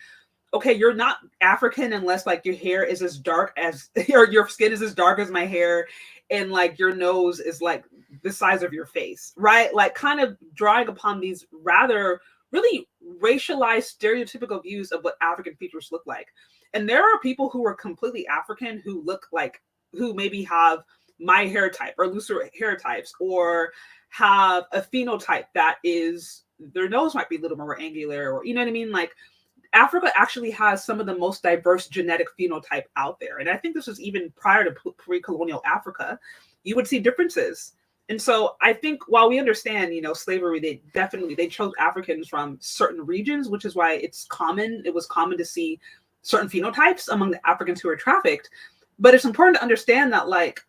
okay, you're not African unless like your hair is as dark as, or your skin is as dark as my hair, and like your nose is like the size of your face, right? Like kind of drawing upon these rather really racialized stereotypical views of what African features look like. And there are people who are completely African who look like, who maybe have my hair type or looser hair types, or have a phenotype that is, their nose might be a little more angular, or, you know what I mean? Like, Africa actually has some of the most diverse genetic phenotype out there. And I think this was even prior to pre-colonial Africa, you would see differences. And so I think while we understand, you know, slavery, they chose Africans from certain regions, which is why it was common to see certain phenotypes among the Africans who were trafficked. But it's important to understand that, like,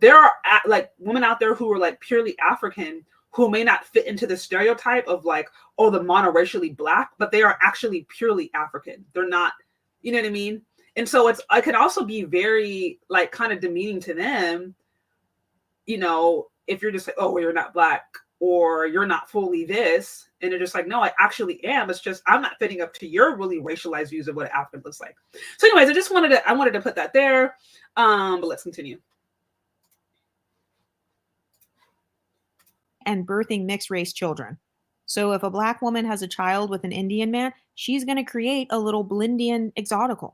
there are like women out there who are like purely African who may not fit into the stereotype of like, oh, the monoracially Black, but they are actually purely African. They're not, you know what I mean? And so it can also be very like kind of demeaning to them, you know, if you're just like, oh, well, you're not Black, or you're not fully this. And they're just like, no, I actually am. It's just, I'm not fitting up to your really racialized views of what an African looks like. So anyways, I wanted to put that there. But let's continue. And birthing mixed race children. So if a Black woman has a child with an Indian man, she's going to create a little Blindian exotical.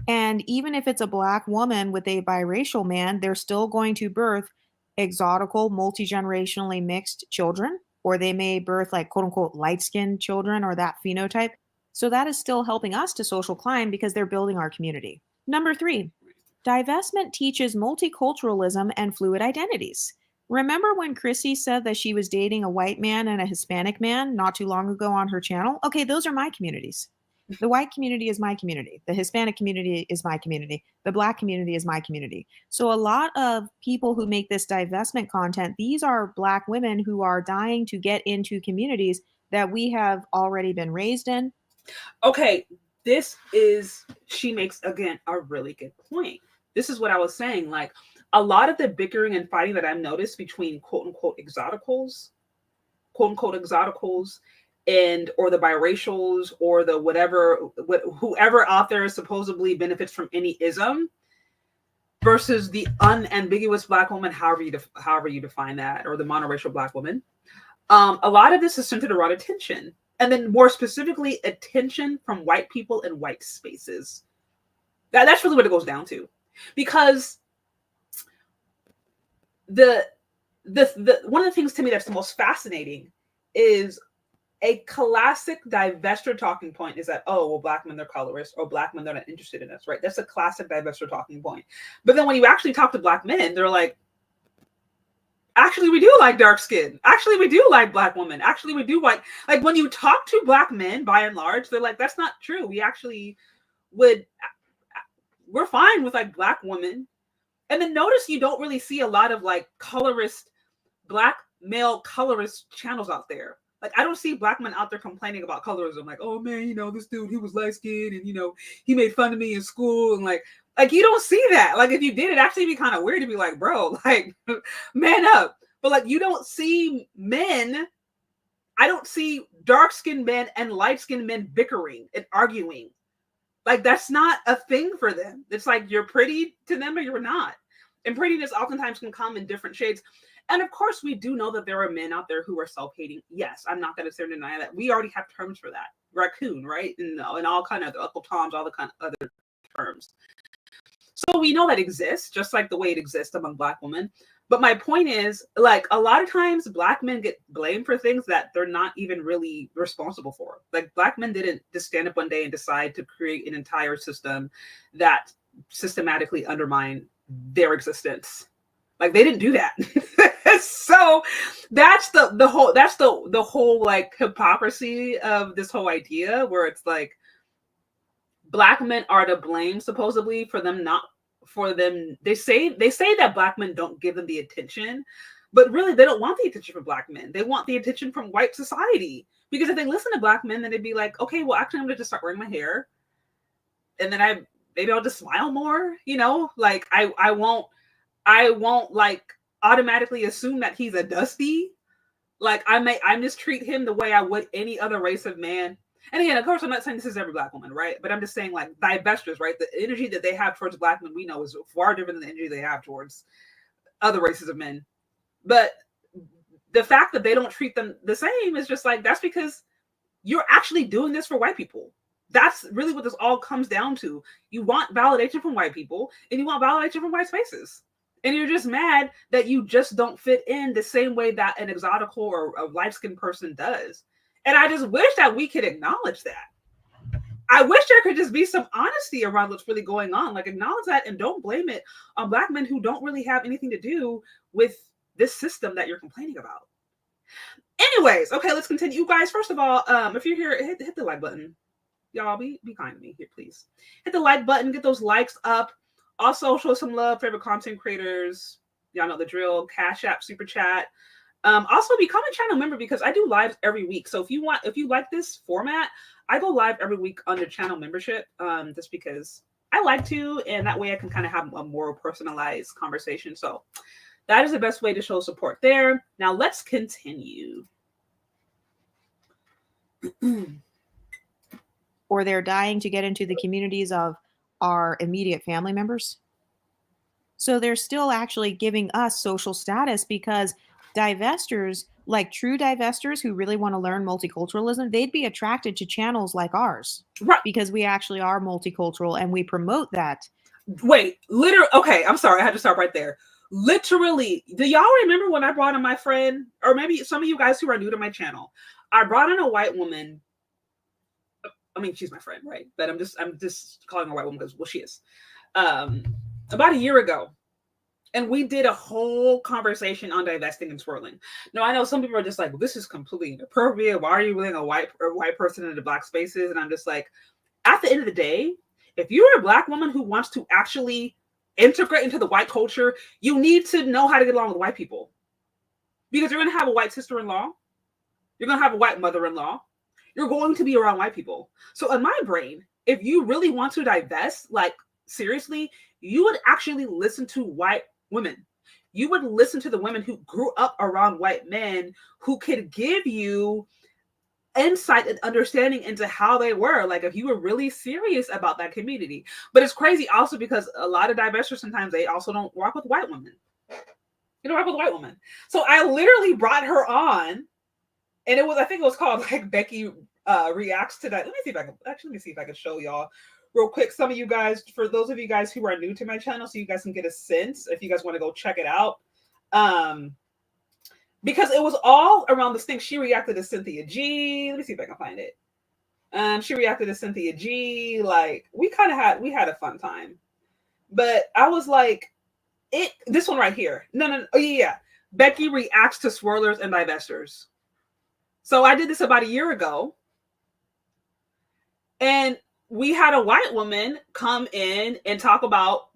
And even if it's a Black woman with a biracial man, they're still going to birth exotical, multi-generationally mixed children, or they may birth like quote unquote light-skinned children or that phenotype. So that is still helping us to social climb because they're building our community. Number 3, divestment teaches multiculturalism and fluid identities. Remember when Chrissy said that she was dating a white man and a Hispanic man not too long ago on her channel? Okay, those are my communities. The white community is my community. The Hispanic community is my community. The Black community is my community. So a lot of people who make this divestment content, these are Black women who are dying to get into communities that we have already been raised in. Okay, she makes, again, a really good point. This is what I was saying. Like, a lot of the bickering and fighting that I've noticed between quote unquote exoticals, and or the biracials or the whoever out there supposedly benefits from any ism versus the unambiguous Black woman, however you define that, or the monoracial Black woman. A lot of this is centered around attention, and then more specifically, attention from white people in white spaces. That's really what it goes down to, because the one of the things to me that's the most fascinating is a classic divester talking point is that, oh, well, Black men, they're colorist, or Black men, they're not interested in us, right? That's a classic divester talking point. But then when you actually talk to Black men, they're like, actually, we do like dark skin. Actually, we do like Black women. Actually, we do like when you talk to Black men, by and large, they're like, that's not true. We actually we're fine with like Black women. And then notice you don't really see a lot of like colorist, Black male colorist channels out there. Like, I don't see Black men out there complaining about colorism. Like, oh man, you know, this dude, he was light skinned and, you know, he made fun of me in school. And like you don't see that. Like, if you did, it'd actually be kind of weird to be like, bro, like, man up. But like, you don't see men. I don't see dark skinned men and light skinned men bickering and arguing. Like, that's not a thing for them. It's like, you're pretty to them or you're not. And prettiness oftentimes can come in different shades. And of course, we do know that there are men out there who are self-hating. Yes, I'm not going to deny that. We already have terms for that. Raccoon, right? And all kind of Uncle Toms, all the kind of other terms. So we know that exists, just like the way it exists among Black women. But my point is, like, a lot of times Black men get blamed for things that they're not even really responsible for. Like, Black men didn't just stand up one day and decide to create an entire system that systematically undermined their existence. Like, they didn't do that. So that's the whole like hypocrisy of this whole idea, where it's like Black men are to blame supposedly they say that Black men don't give them the attention, but really they don't want the attention from Black men. They want the attention from white society, because if they listen to Black men, then they'd be like, okay, well, actually I'm gonna just start wearing my hair, and then maybe I'll just smile more, you know, like I won't like automatically assume that he's a dusty. Like, I mistreat him the way I would any other race of man. And again, of course, I'm not saying this is every Black woman, right? But I'm just saying, like, divesters, right? The energy that they have towards Black men, we know, is far different than the energy they have towards other races of men. But the fact that they don't treat them the same is just like, that's because you're actually doing this for white people. That's really what this all comes down to. You want validation from white people and you want validation from white spaces. And you're just mad that you just don't fit in the same way that an exotical or a light-skinned person does. And I just wish that we could acknowledge that. I wish there could just be some honesty around what's really going on. Like, acknowledge that and don't blame it on Black men who don't really have anything to do with this system that you're complaining about. Anyways, okay, let's continue. You guys, first of all, if you're here, hit the like button. Y'all, be kind to me here, please. Hit the like button, get those likes up. Also, show some love, favorite content creators. Y'all know the drill. Cash App, Super Chat. Also, become a channel member because I do lives every week. So if you like this format, I go live every week under channel membership. Just because I like to, and that way I can kind of have a more personalized conversation. So that is the best way to show support there. Now let's continue. Or they're dying to get into the communities of our immediate family members. So they're still actually giving us social status because divesters, like true divesters who really want to learn multiculturalism, they'd be attracted to channels like ours. Right. Because we actually are multicultural and we promote that. Wait, literally, okay, I'm sorry, I had to stop right there. Literally, do y'all remember when I brought in my friend, or maybe some of you guys who are new to my channel, I brought in a white woman. I mean, she's my friend, right? But I'm just calling her a white woman because, well, she is. About a year ago, and we did a whole conversation on divesting and swirling. Now, I know some people are just like, well, this is completely inappropriate. Why are you letting a white person into Black spaces? And I'm just like, at the end of the day, if you're a Black woman who wants to actually integrate into the white culture, you need to know how to get along with white people. Because you're going to have a white sister-in-law. You're going to have a white mother-in-law. You're going to be around white people. So in my brain, if you really want to divest, like seriously, you would actually listen to white women. You would listen to the women who grew up around white men who could give you insight and understanding into how they were, like if you were really serious about that community. But it's crazy also because a lot of divestors, sometimes they also don't work with white women. You don't work with white women. So I literally brought her on, and I think it was called like Becky Reacts to That. Let me see if I can show y'all real quick. Some of you guys, for those of you guys who are new to my channel, so you guys can get a sense if you guys want to go check it out. Because it was all around this thing. She reacted to Cynthia G. Let me see if I can find it. She reacted to Cynthia G. Like we had a fun time. But I was like, this one right here. No. Oh yeah. Becky reacts to swirlers and divesters. So I did this about a year ago. And we had a white woman come in and talk about,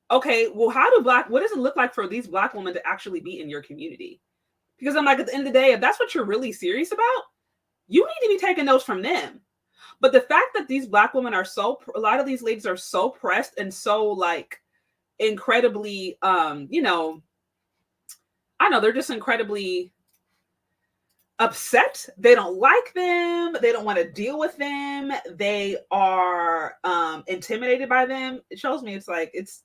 okay, well, what does it look like for these Black women to actually be in your community? Because I'm like, at the end of the day, if that's what you're really serious about, you need to be taking notes from them. But the fact that these Black women a lot of these ladies are so pressed and so like incredibly, I know they're just incredibly upset. They don't like them. They don't want to deal with them. They are intimidated by them. It shows me it's like, it's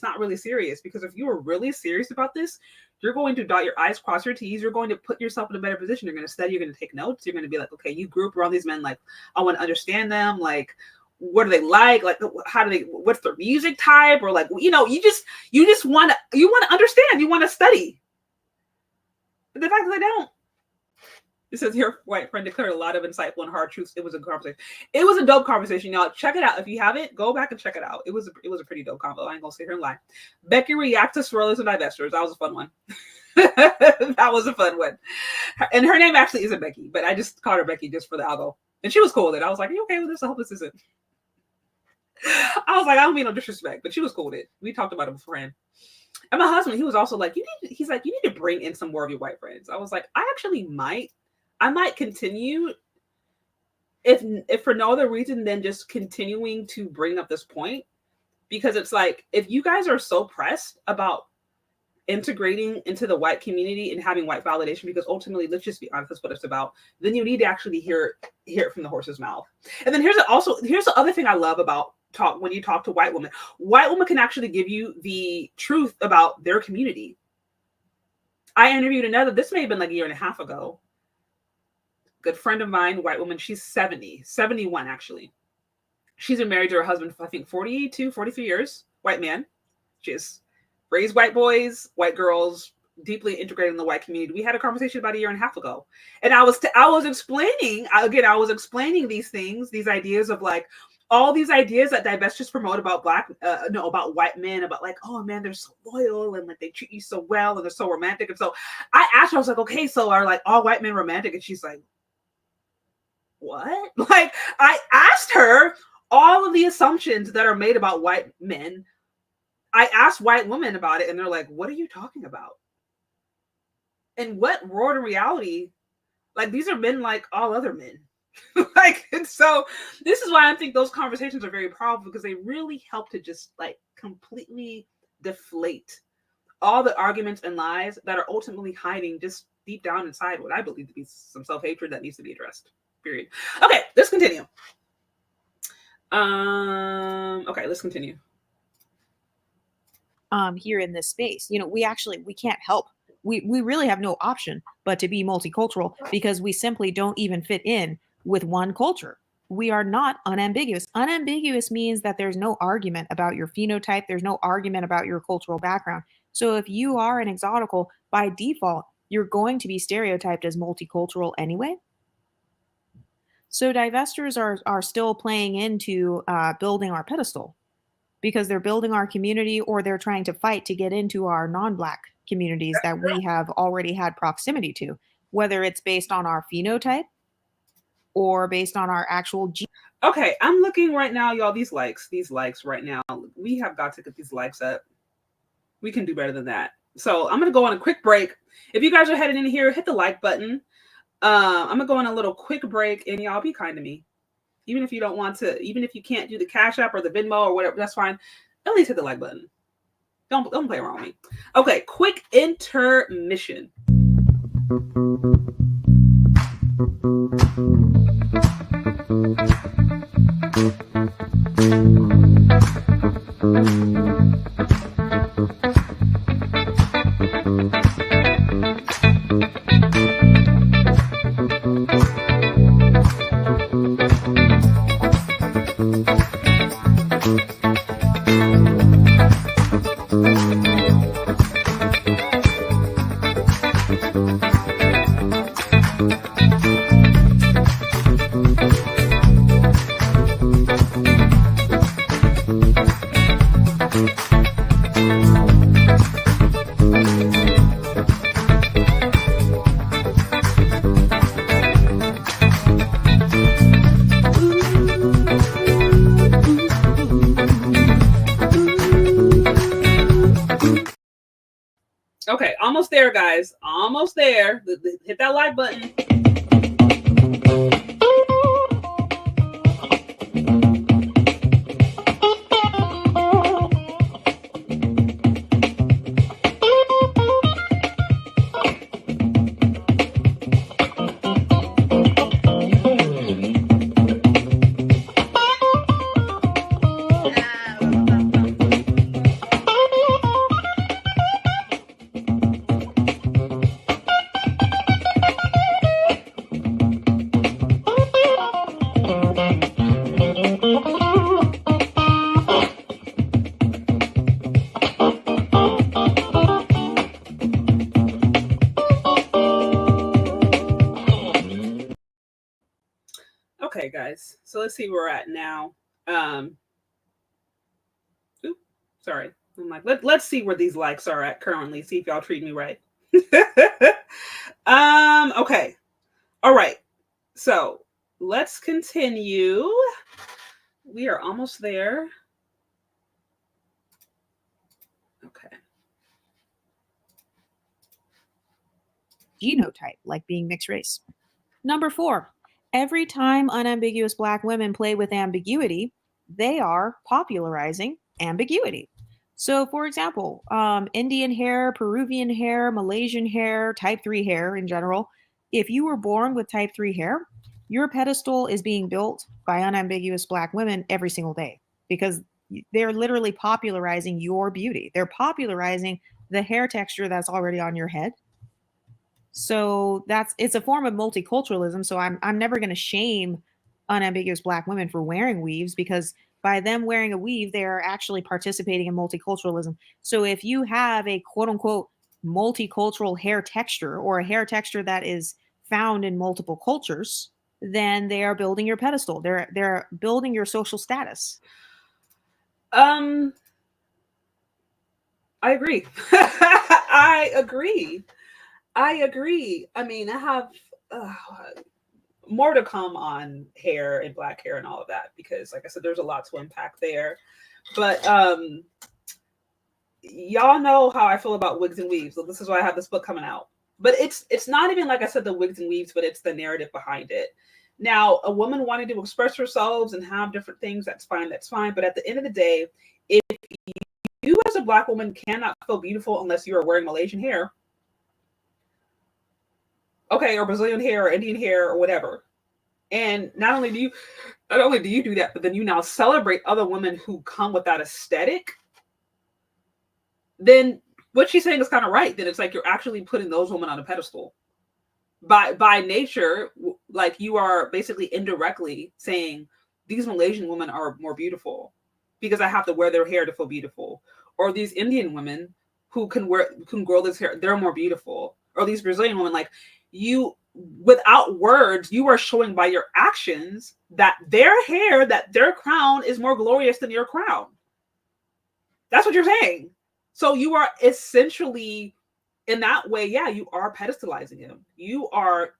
not really serious, because if you are really serious about this, you're going to dot your I's, cross your T's. You're going to put yourself in a better position. You're going to study. You're going to take notes. You're going to be like, okay, you grew up around these men. Like, I want to understand them. Like, what are they like? Like, what's their music type? Or like, you just want to understand. You want to study. But the fact that they don't. It says your white friend declared a lot of insightful and hard truths. It was a conversation. It was a dope conversation, y'all. Check it out. If you haven't, go back and check it out. It was a pretty dope convo. I ain't gonna sit here and lie. Becky reacts to swirlers and divesters. That was a fun one. That was a fun one. And her name actually isn't Becky, but I just called her Becky just for the algo. And she was cool with it. I was like, are you okay with this? I hope this isn't. I was like, I don't mean no disrespect, but she was cool with it. We talked about it beforehand. And my husband, he was also like, you need to bring in some more of your white friends. I was like, I might continue if for no other reason than just continuing to bring up this point, because it's like, if you guys are so pressed about integrating into the white community and having white validation, because ultimately, let's just be honest, that's what it's about, then you need to actually hear it from the horse's mouth. And then here's the other thing I love about when you talk to white women. White women can actually give you the truth about their community. I interviewed this may have been like a year and a half ago, good friend of mine, white woman. She's 71 actually. She's been married to her husband for I think 42, 43 years. White man. She's raised white boys, white girls, deeply integrated in the white community. We had a conversation about a year and a half ago, and I was explaining these things, these ideas of like all these ideas that divestors promote about about white men, about like, oh man, they're so loyal and like they treat you so well and they're so romantic. And so I asked her, I was like, okay, so are like all white men romantic? And she's like, what? Like I asked her all of the assumptions that are made about white men. I asked white women about it and they're like, what are you talking about? And what world of reality? Like these are men like all other men. Like, and so this is why I think those conversations are very powerful, because they really help to just like completely deflate all the arguments and lies that are ultimately hiding just deep down inside what I believe to be some self-hatred that needs to be addressed. Period. Okay, let's continue. Okay, let's continue. Here in this space, we can't help. We really have no option but to be multicultural, because we simply don't even fit in with one culture. We are not unambiguous. Unambiguous means that there's no argument about your phenotype. There's no argument about your cultural background. So if you are an exotical, by default, you're going to be stereotyped as multicultural anyway. So divestors are still playing into building our pedestal, because they're building our community, or they're trying to fight to get into our non-Black communities that we have already had proximity to, whether it's based on our phenotype or based on our actual Okay, I'm looking right now, y'all, these likes right now. We have got to get these likes up. We can do better than that. So I'm going to go on a quick break. If you guys are headed in here, hit the like button. I'm going to go on a little quick break, and y'all be kind to me. Even if you don't want to, even if you can't do the Cash App or the Venmo or whatever, that's fine. At least hit the like button. Don't play around with me. Okay, quick intermission. Okay, almost there, guys. Almost there. Hit that like button. Okay, guys. So let's see where we're at now. Sorry. I'm like, let's see where these likes are at currently. See if y'all treat me right. Okay. All right. So let's continue. We are almost there. Okay. genotype, like being mixed race. Number 4, every time unambiguous Black women play with ambiguity, they are popularizing ambiguity. So, for example, Indian hair, Peruvian hair, Malaysian hair, type 3 hair in general, if you were born with type 3 hair, your pedestal is being built by unambiguous Black women every single day, because they're literally popularizing your beauty. They're popularizing the hair texture that's already on your head. So it's a form of multiculturalism. So I'm never going to shame unambiguous Black women for wearing weaves, because by them wearing a weave, they are actually participating in multiculturalism. So if you have a quote unquote multicultural hair texture, or a hair texture that is found in multiple cultures, then they are building your pedestal. They're building your social status. I agree. I agree. I mean, I have more to come on hair and Black hair and all of that, because like I said, there's a lot to unpack there. But y'all know how I feel about wigs and weaves. So this is why I have this book coming out. But it's not even, like I said, the wigs and weaves, but it's the narrative behind it. Now, a woman wanting to express herself and have different things, that's fine. But at the end of the day, if you as a Black woman cannot feel beautiful unless you are wearing Malaysian hair, okay, or Brazilian hair or Indian hair or whatever. And not only do you do that, but then you now celebrate other women who come with that aesthetic, then what she's saying is kind of right. Then it's like you're actually putting those women on a pedestal. By nature, like you are basically indirectly saying these Malaysian women are more beautiful because I have to wear their hair to feel beautiful. Or these Indian women who can grow this hair, they're more beautiful. Or these Brazilian women, like you, without words, you are showing by your actions that their hair, that their crown is more glorious than your crown. That's what you're saying. So you are essentially, in that way, yeah, you are pedestalizing him. You are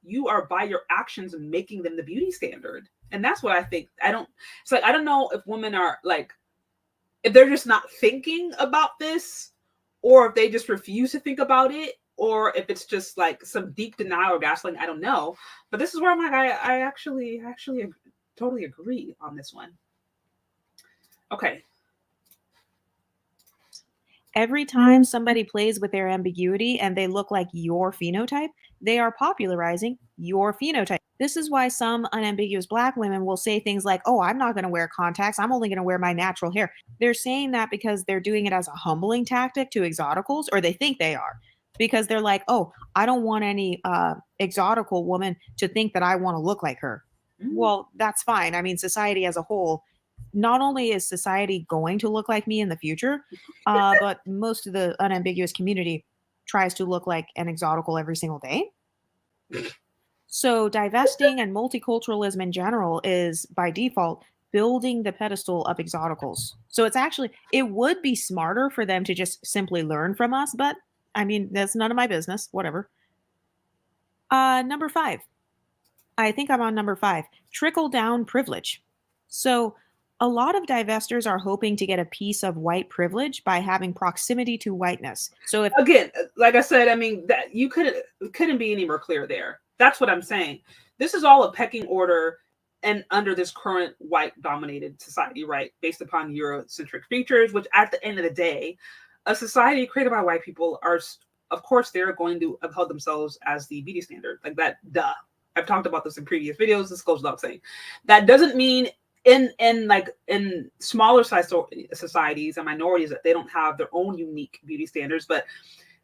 by your actions making them the beauty standard. And that's what I think. It's like, I don't know if women are like, if they're just not thinking about this, or if they just refuse to think about it, or if it's just like some deep denial or gaslighting. I don't know. But this is where I'm like, I actually totally agree on this one. Okay. Every time somebody plays with their ambiguity and they look like your phenotype, they are popularizing your phenotype. This is why some unambiguous Black women will say things like, oh, I'm not going to wear contacts. I'm only going to wear my natural hair. They're saying that because they're doing it as a humbling tactic to exoticals, or they think they are, because they're like, oh, I don't want any exotical woman to think that I want to look like her. Well, that's fine. I mean, society as a whole, not only is society going to look like me in the future, but most of the unambiguous community tries to look like an exotical every single day. So divesting and multiculturalism in general is by default building the pedestal of exoticals. So it would be smarter for them to just simply learn from us, but I mean, that's none of my business, whatever. Number 5. I think I'm on number 5. Trickle down privilege. So a lot of divestors are hoping to get a piece of white privilege by having proximity to whiteness. So if, again, like I said, I mean, that you couldn't be any more clear there. That's what I'm saying. This is all a pecking order, and under this current white dominated society, right? Based upon Eurocentric features, which at the end of the day, a society created by white people are, of course, they're going to uphold themselves as the beauty standard. Like that, duh. I've talked about this in previous videos. This goes without saying. That doesn't mean in smaller size societies and minorities that they don't have their own unique beauty standards.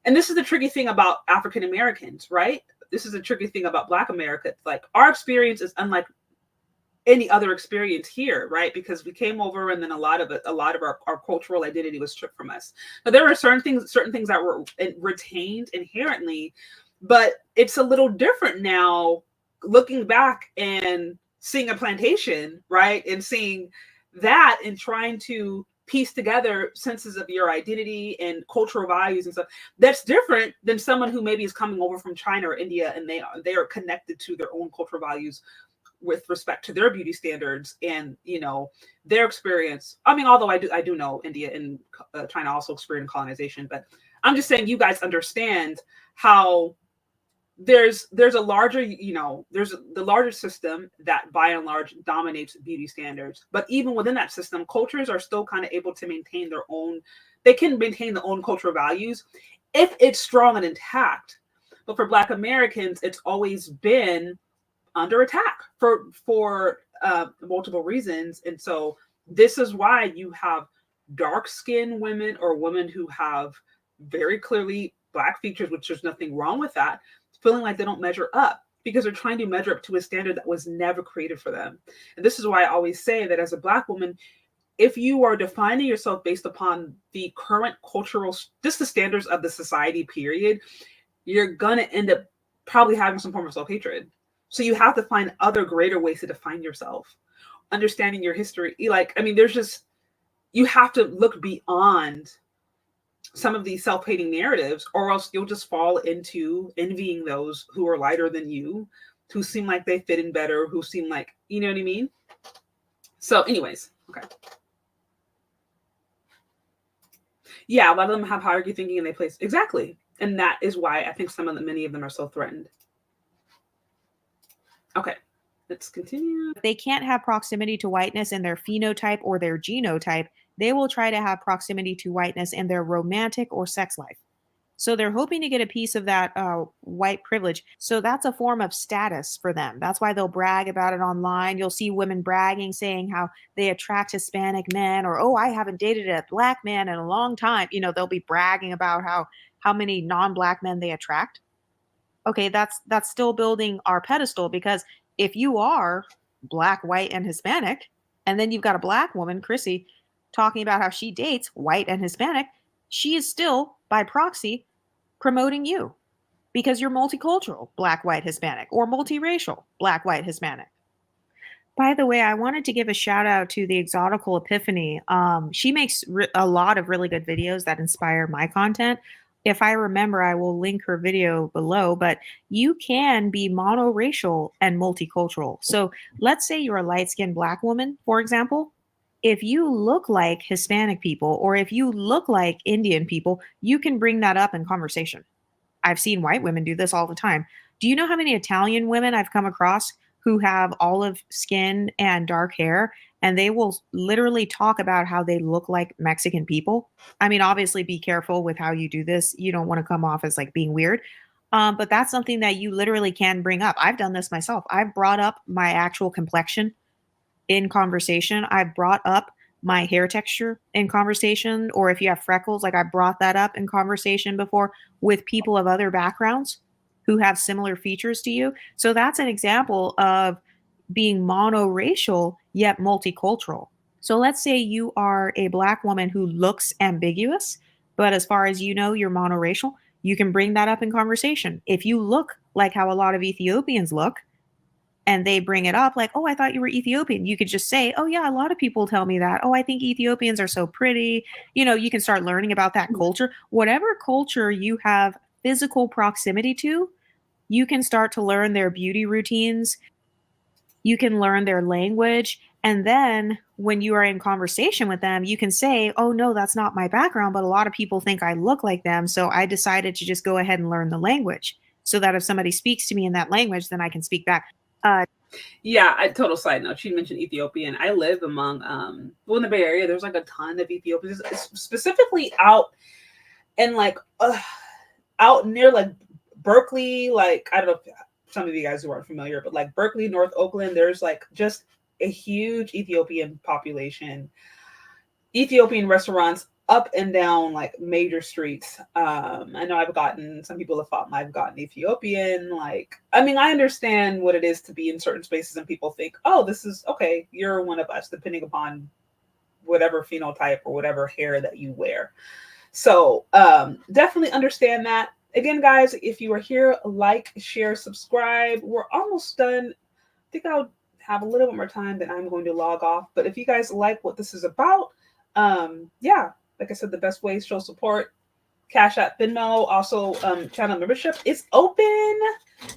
And this is the tricky thing about African Americans, right? This is a tricky thing about Black America. Like our experience is unlike any other experience here, right? Because we came over, and then a lot of our cultural identity was stripped from us. But there were certain things that were retained inherently, but it's a little different now looking back and seeing a plantation, right? And seeing that and trying to piece together senses of your identity and cultural values and stuff. That's different than someone who maybe is coming over from China or India, and they are connected to their own cultural values with respect to their beauty standards and, their experience. I mean, although I do know India and China also experienced colonization, but I'm just saying you guys understand how there's a larger, there's the larger system that by and large dominates beauty standards. But even within that system, cultures are still kind of able to maintain their own cultural values if it's strong and intact. But for Black Americans, it's always been under attack for multiple reasons. And so this is why you have dark-skinned women or women who have very clearly Black features, which there's nothing wrong with that, feeling like they don't measure up because they're trying to measure up to a standard that was never created for them. And this is why I always say that as a Black woman, if you are defining yourself based upon the current cultural, just the standards of the society, period, you're going to end up probably having some form of self-hatred. So you have to find other greater ways to define yourself, understanding your history. Like, I mean, there's just, you have to look beyond some of these self-hating narratives, or else you'll just fall into envying those who are lighter than you, who seem like they fit in better, who seem like, you know what I mean? So anyways, okay. Yeah, a lot of them have hierarchy thinking and they place, exactly. And that is why I think many of them are so threatened. Okay, let's continue. If they can't have proximity to whiteness in their phenotype or their genotype, they will try to have proximity to whiteness in their romantic or sex life. So they're hoping to get a piece of that white privilege. So that's a form of status for them. That's why they'll brag about it online. You'll see women bragging, saying how they attract Hispanic men, or, oh, I haven't dated a Black man in a long time. You know, they'll be bragging about how many non-Black men they attract. Okay, that's still building our pedestal, because if you are Black, white, and Hispanic, and then you've got a Black woman, Chrissy, talking about how she dates white and Hispanic, she is still, by proxy, promoting you because you're multicultural, Black, white, Hispanic, or multiracial, Black, white, Hispanic. By the way, I wanted to give a shout out to the Exotical Epiphany. She makes a lot of really good videos that inspire my content. If I remember, I will link her video below, but you can be monoracial and multicultural. So let's say you're a light-skinned Black woman, for example. If you look like Hispanic people, or if you look like Indian people, you can bring that up in conversation. I've seen white women do this all the time. Do you know how many Italian women I've come across who have olive skin and dark hair, and they will literally talk about how they look like Mexican people? I mean, obviously be careful with how you do this. You don't want to come off as like being weird. But that's something that you literally can bring up. I've done this myself. I've brought up my actual complexion in conversation. I've brought up my hair texture in conversation, or if you have freckles, like I brought that up in conversation before with people of other backgrounds who have similar features to you. So that's an example of being monoracial yet multicultural. So let's say you are a Black woman who looks ambiguous, but as far as you know, you're monoracial. You can bring that up in conversation. If you look like how a lot of Ethiopians look, and they bring it up like, oh, I thought you were Ethiopian, you could just say, oh yeah, a lot of people tell me that. Oh, I think Ethiopians are so pretty. You know, you can start learning about that culture. Whatever culture you have physical proximity to, you can start to learn their beauty routines. You can learn their language. And then when you are in conversation with them, you can say, oh no, that's not my background, but a lot of people think I look like them. So I decided to just go ahead and learn the language, so that if somebody speaks to me in that language, then I can speak back. Yeah, a total side note. She mentioned Ethiopian. I live among, well, in the Bay Area, there's like a ton of Ethiopians, specifically out in like, out near like Berkeley. Like, I don't know if some of you guys who aren't familiar, but like Berkeley, North Oakland, there's like just a huge Ethiopian population. Ethiopian restaurants up and down like major streets. I know some people have thought I've gotten Ethiopian. Like, I mean, I understand what it is to be in certain spaces and people think, oh, this is okay, you're one of us, depending upon whatever phenotype or whatever hair that you wear. So definitely understand that. Again, guys, if you are here, like, share, subscribe. We're almost done. I think I'll have a little bit more time, then I'm going to log off. But if you guys like what this is about, yeah, like I said, the best way is show support. Cash App, Venmo. Also, channel membership is open.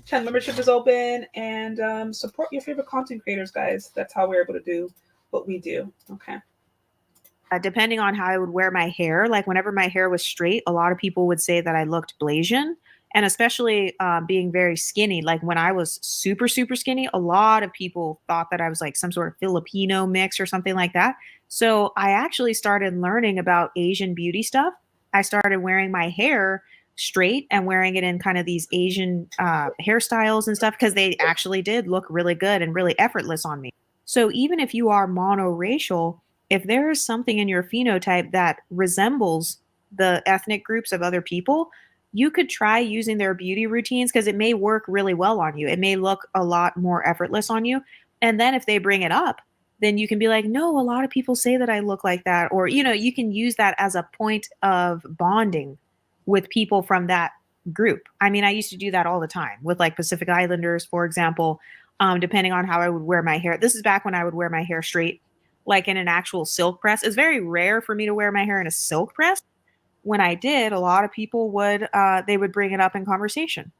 Channel membership is open, and support your favorite content creators, guys. That's how we're able to do what we do. Okay. Depending on how I would wear my hair, like whenever my hair was straight, a lot of people would say that I looked Blasian. And especially being very skinny, like when I was super, super skinny, a lot of people thought that I was like some sort of Filipino mix or something like that. So I actually started learning about Asian beauty stuff. I started wearing my hair straight and wearing it in kind of these Asian hairstyles and stuff, because they actually did look really good and really effortless on me. So even if you are monoracial, if there is something in your phenotype that resembles the ethnic groups of other people, you could try using their beauty routines because it may work really well on you. It may look a lot more effortless on you. And then if they bring it up, then you can be like, no, a lot of people say that I look like that. Or, you can use that as a point of bonding with people from that group. I mean, I used to do that all the time with like Pacific Islanders, for example, depending on how I would wear my hair. This is back when I would wear my hair straight, like in an actual silk press. It's very rare for me to wear my hair in a silk press. When I did, a lot of people they would bring it up in conversation.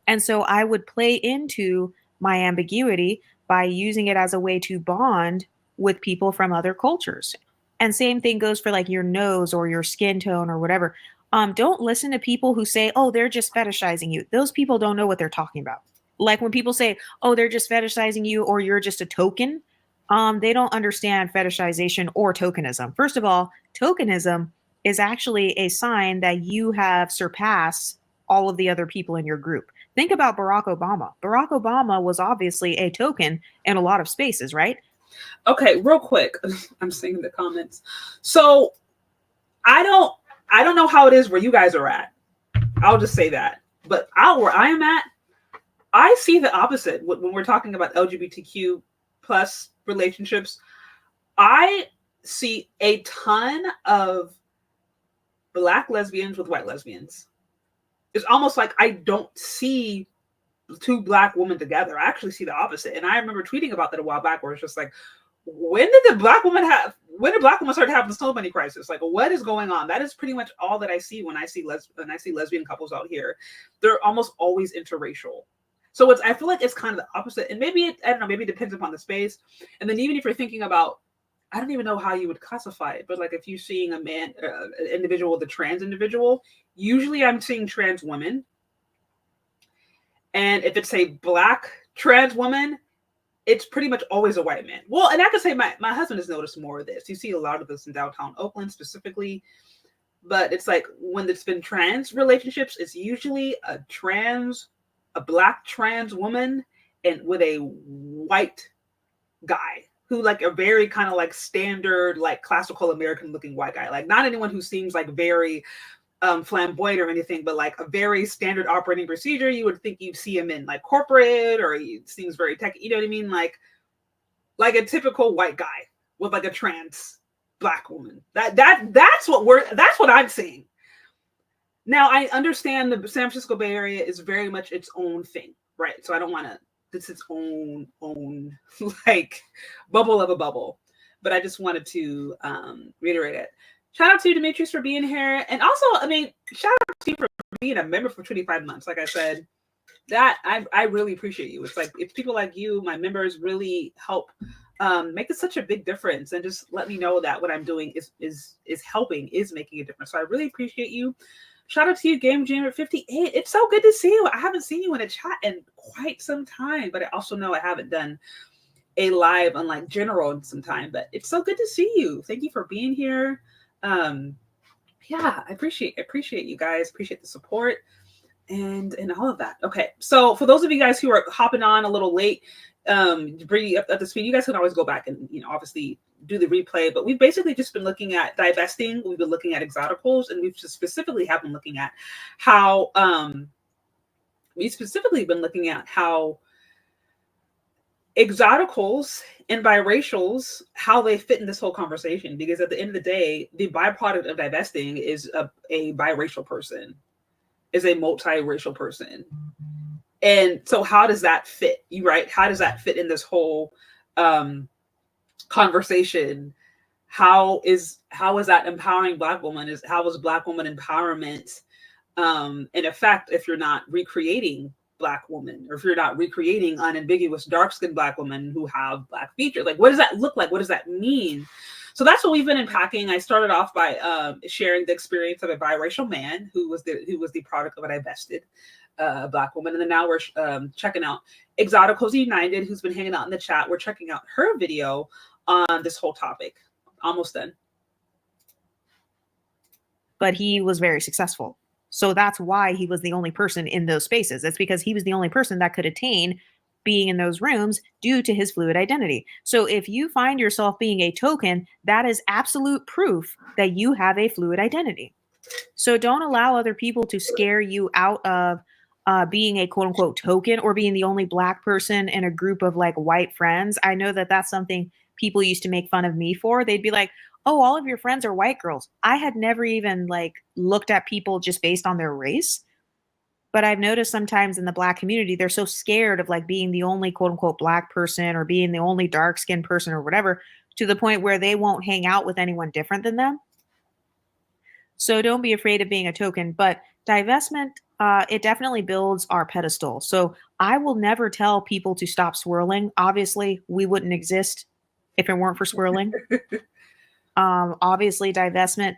And so I would play into my ambiguity by using it as a way to bond with people from other cultures. And same thing goes for like your nose or your skin tone or whatever. Don't listen to people who say, oh, they're just fetishizing you. Those people don't know what they're talking about. Like when people say, oh, they're just fetishizing you or you're just a token, they don't understand fetishization or tokenism. First of all, tokenism is actually a sign that you have surpassed all of the other people in your group. Think about Barack Obama. Barack Obama was obviously a token in a lot of spaces, right? Okay, real quick. I'm seeing the comments. So I don't know how it is where you guys are at. I'll just say that. But where I am at, I see the opposite when we're talking about LGBTQ plus relationships. I see a ton of Black lesbians with white lesbians. It's almost like I don't see two Black women together. I actually see the opposite. And I remember tweeting about that a while back where it's just like, when did Black women start to have the snow bunny crisis? Like, what is going on? That is pretty much all that I see when I see lesbian couples out here. They're almost always interracial. So I feel like it's kind of the opposite. And maybe I don't know, maybe it depends upon the space. And then even if you're thinking about, I don't even know how you would classify it, but like if you're seeing a man, an individual with a trans individual, usually I'm seeing trans women. And if it's a Black trans woman, it's pretty much always a white man. Well, and I could say my husband has noticed more of this. You see a lot of this in downtown Oakland specifically, but it's like when it's been trans relationships, it's usually a Black trans woman and with a white guy who like a very kind of like standard, like classical American looking white guy. Like not anyone who seems like very flamboyant or anything, but like a very standard operating procedure. You would think you'd see him in like corporate, or he seems very tech, you know what I mean? Like a typical white guy with like a trans Black woman. That's what I'm seeing. Now I understand the San Francisco Bay Area is very much its own thing, right? So I don't want to, it's its own like bubble of a bubble, but I just wanted to reiterate it. Shout out to you, Demetrius, for being here. And also, I mean, shout out to you for being a member for 25 months. Like I said, that I really appreciate you. It's like, if people like you, my members, really help make it such a big difference, and just let me know that what I'm doing is helping, is making a difference. So I really appreciate you. Shout out to you, Game Jam at 58. It's so good to see you. I haven't seen you in a chat in quite some time, but I also know I haven't done a live on like general in some time, but it's so good to see you. Thank you for being here. Yeah, I appreciate you guys. Appreciate the support and all of that. Okay, so for those of you guys who are hopping on a little late, bring you up to speed, you guys can always go back and obviously do the replay. But we've basically just been looking at divesting. We've been looking at exoticals, and we've just specifically have been looking at how exoticals and biracials, how they fit in this whole conversation. Because at the end of the day, the byproduct of divesting is a biracial person, is a multiracial person. And so how does that fit? How does that fit in this whole conversation? How is that empowering Black women? How is Black woman empowerment in effect if you're not recreating Black women, or if you're not recreating unambiguous dark-skinned Black women who have Black features? Like, what does that look like? What does that mean? So that's what we've been unpacking. I started off by sharing the experience of a biracial man who was the product of a divested Black woman, and then now we're checking out Exoticals United, who's been hanging out in the chat. We're checking out her video on this whole topic. Almost done. But he was very successful. So that's why he was the only person in those spaces. It's because he was the only person that could attain being in those rooms due to his fluid identity. So if you find yourself being a token, that is absolute proof that you have a fluid identity. So don't allow other people to scare you out of being a quote unquote token or being the only Black person in a group of like white friends. I know that that's something people used to make fun of me for. They'd be like, oh, all of your friends are white girls. I had never even like looked at people just based on their race. But I've noticed sometimes in the Black community, they're so scared of like being the only quote unquote Black person or being the only dark skinned person or whatever, to the point where they won't hang out with anyone different than them. So don't be afraid of being a token. But divestment, it definitely builds our pedestal. So I will never tell people to stop swirling. Obviously, we wouldn't exist if it weren't for swirling. Obviously, divestment,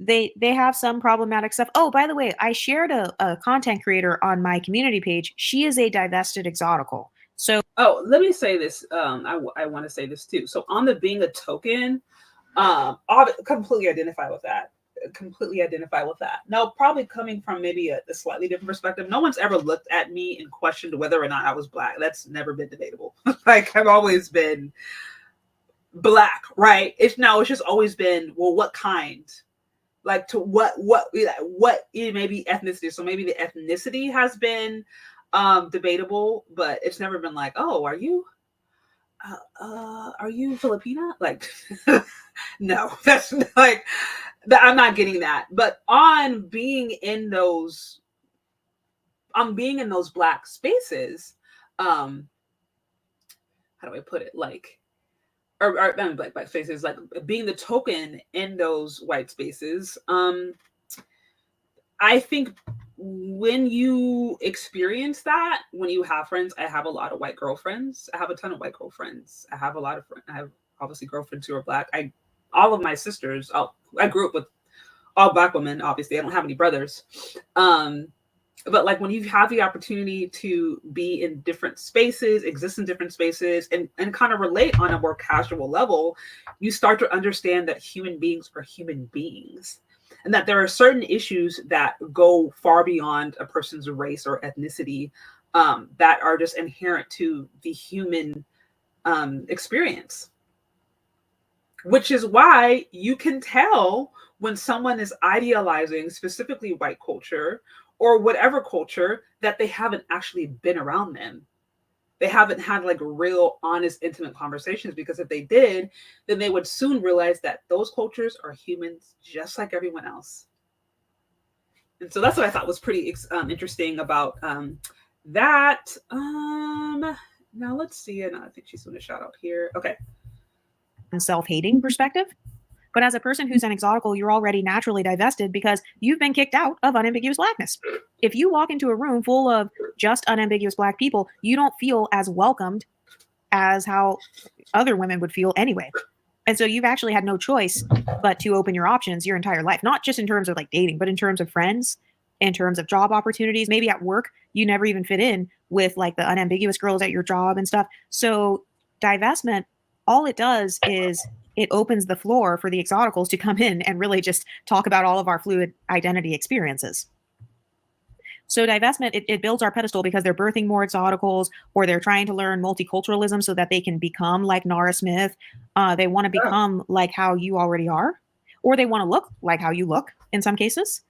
they have some problematic stuff. Oh, by the way, I shared a content creator on my community page. She is a divested exotical. So let me say this. I want to say this too. So on the being a token, completely identify with that. Now, probably coming from maybe a slightly different perspective. No one's ever looked at me and questioned whether or not I was Black. That's never been debatable. Like, I've always been Black, right? It's just always been, well, what kind? Like, to what maybe ethnicity. So maybe the ethnicity has been debatable, but it's never been like, oh, are you Filipina? Like, no, that's like, I'm not getting that. But on being in those Black spaces, how do I put it? Like, or I mean, Black spaces, like being the token in those white spaces. I think when you experience that, when you have friends, I have a lot of white girlfriends. I have a ton of white girlfriends. I have a lot of friends. I have obviously girlfriends who are Black. All of my sisters, I grew up with all Black women. Obviously, I don't have any brothers. But like when you have the opportunity to be in different spaces, exist in different spaces, and kind of relate on a more casual level, you start to understand that human beings are human beings. And that there are certain issues that go far beyond a person's race or ethnicity, that are just inherent to the human experience. Which is why you can tell when someone is idealizing specifically white culture or whatever culture that they haven't actually been around them. They haven't had like real, honest, intimate conversations, because if they did, then they would soon realize that those cultures are humans just like everyone else. And so that's what I thought was pretty interesting about that. Now let's see. And I think she's doing a shout out here. Okay. Self-hating perspective. But as a person who's an exotical, you're already naturally divested because you've been kicked out of unambiguous Blackness. If you walk into a room full of just unambiguous Black people, you don't feel as welcomed as how other women would feel anyway. And so you've actually had no choice but to open your options your entire life, not just in terms of like dating, but in terms of friends, in terms of job opportunities. Maybe at work, you never even fit in with like the unambiguous girls at your job and stuff. So divestment, all it does is it opens the floor for the exoticals to come in and really just talk about all of our fluid identity experiences. So divestment, it builds our pedestal because they're birthing more exoticals, or they're trying to learn multiculturalism so that they can become like Nara Smith. They want to become like how you already are, or they want to look like how you look in some cases.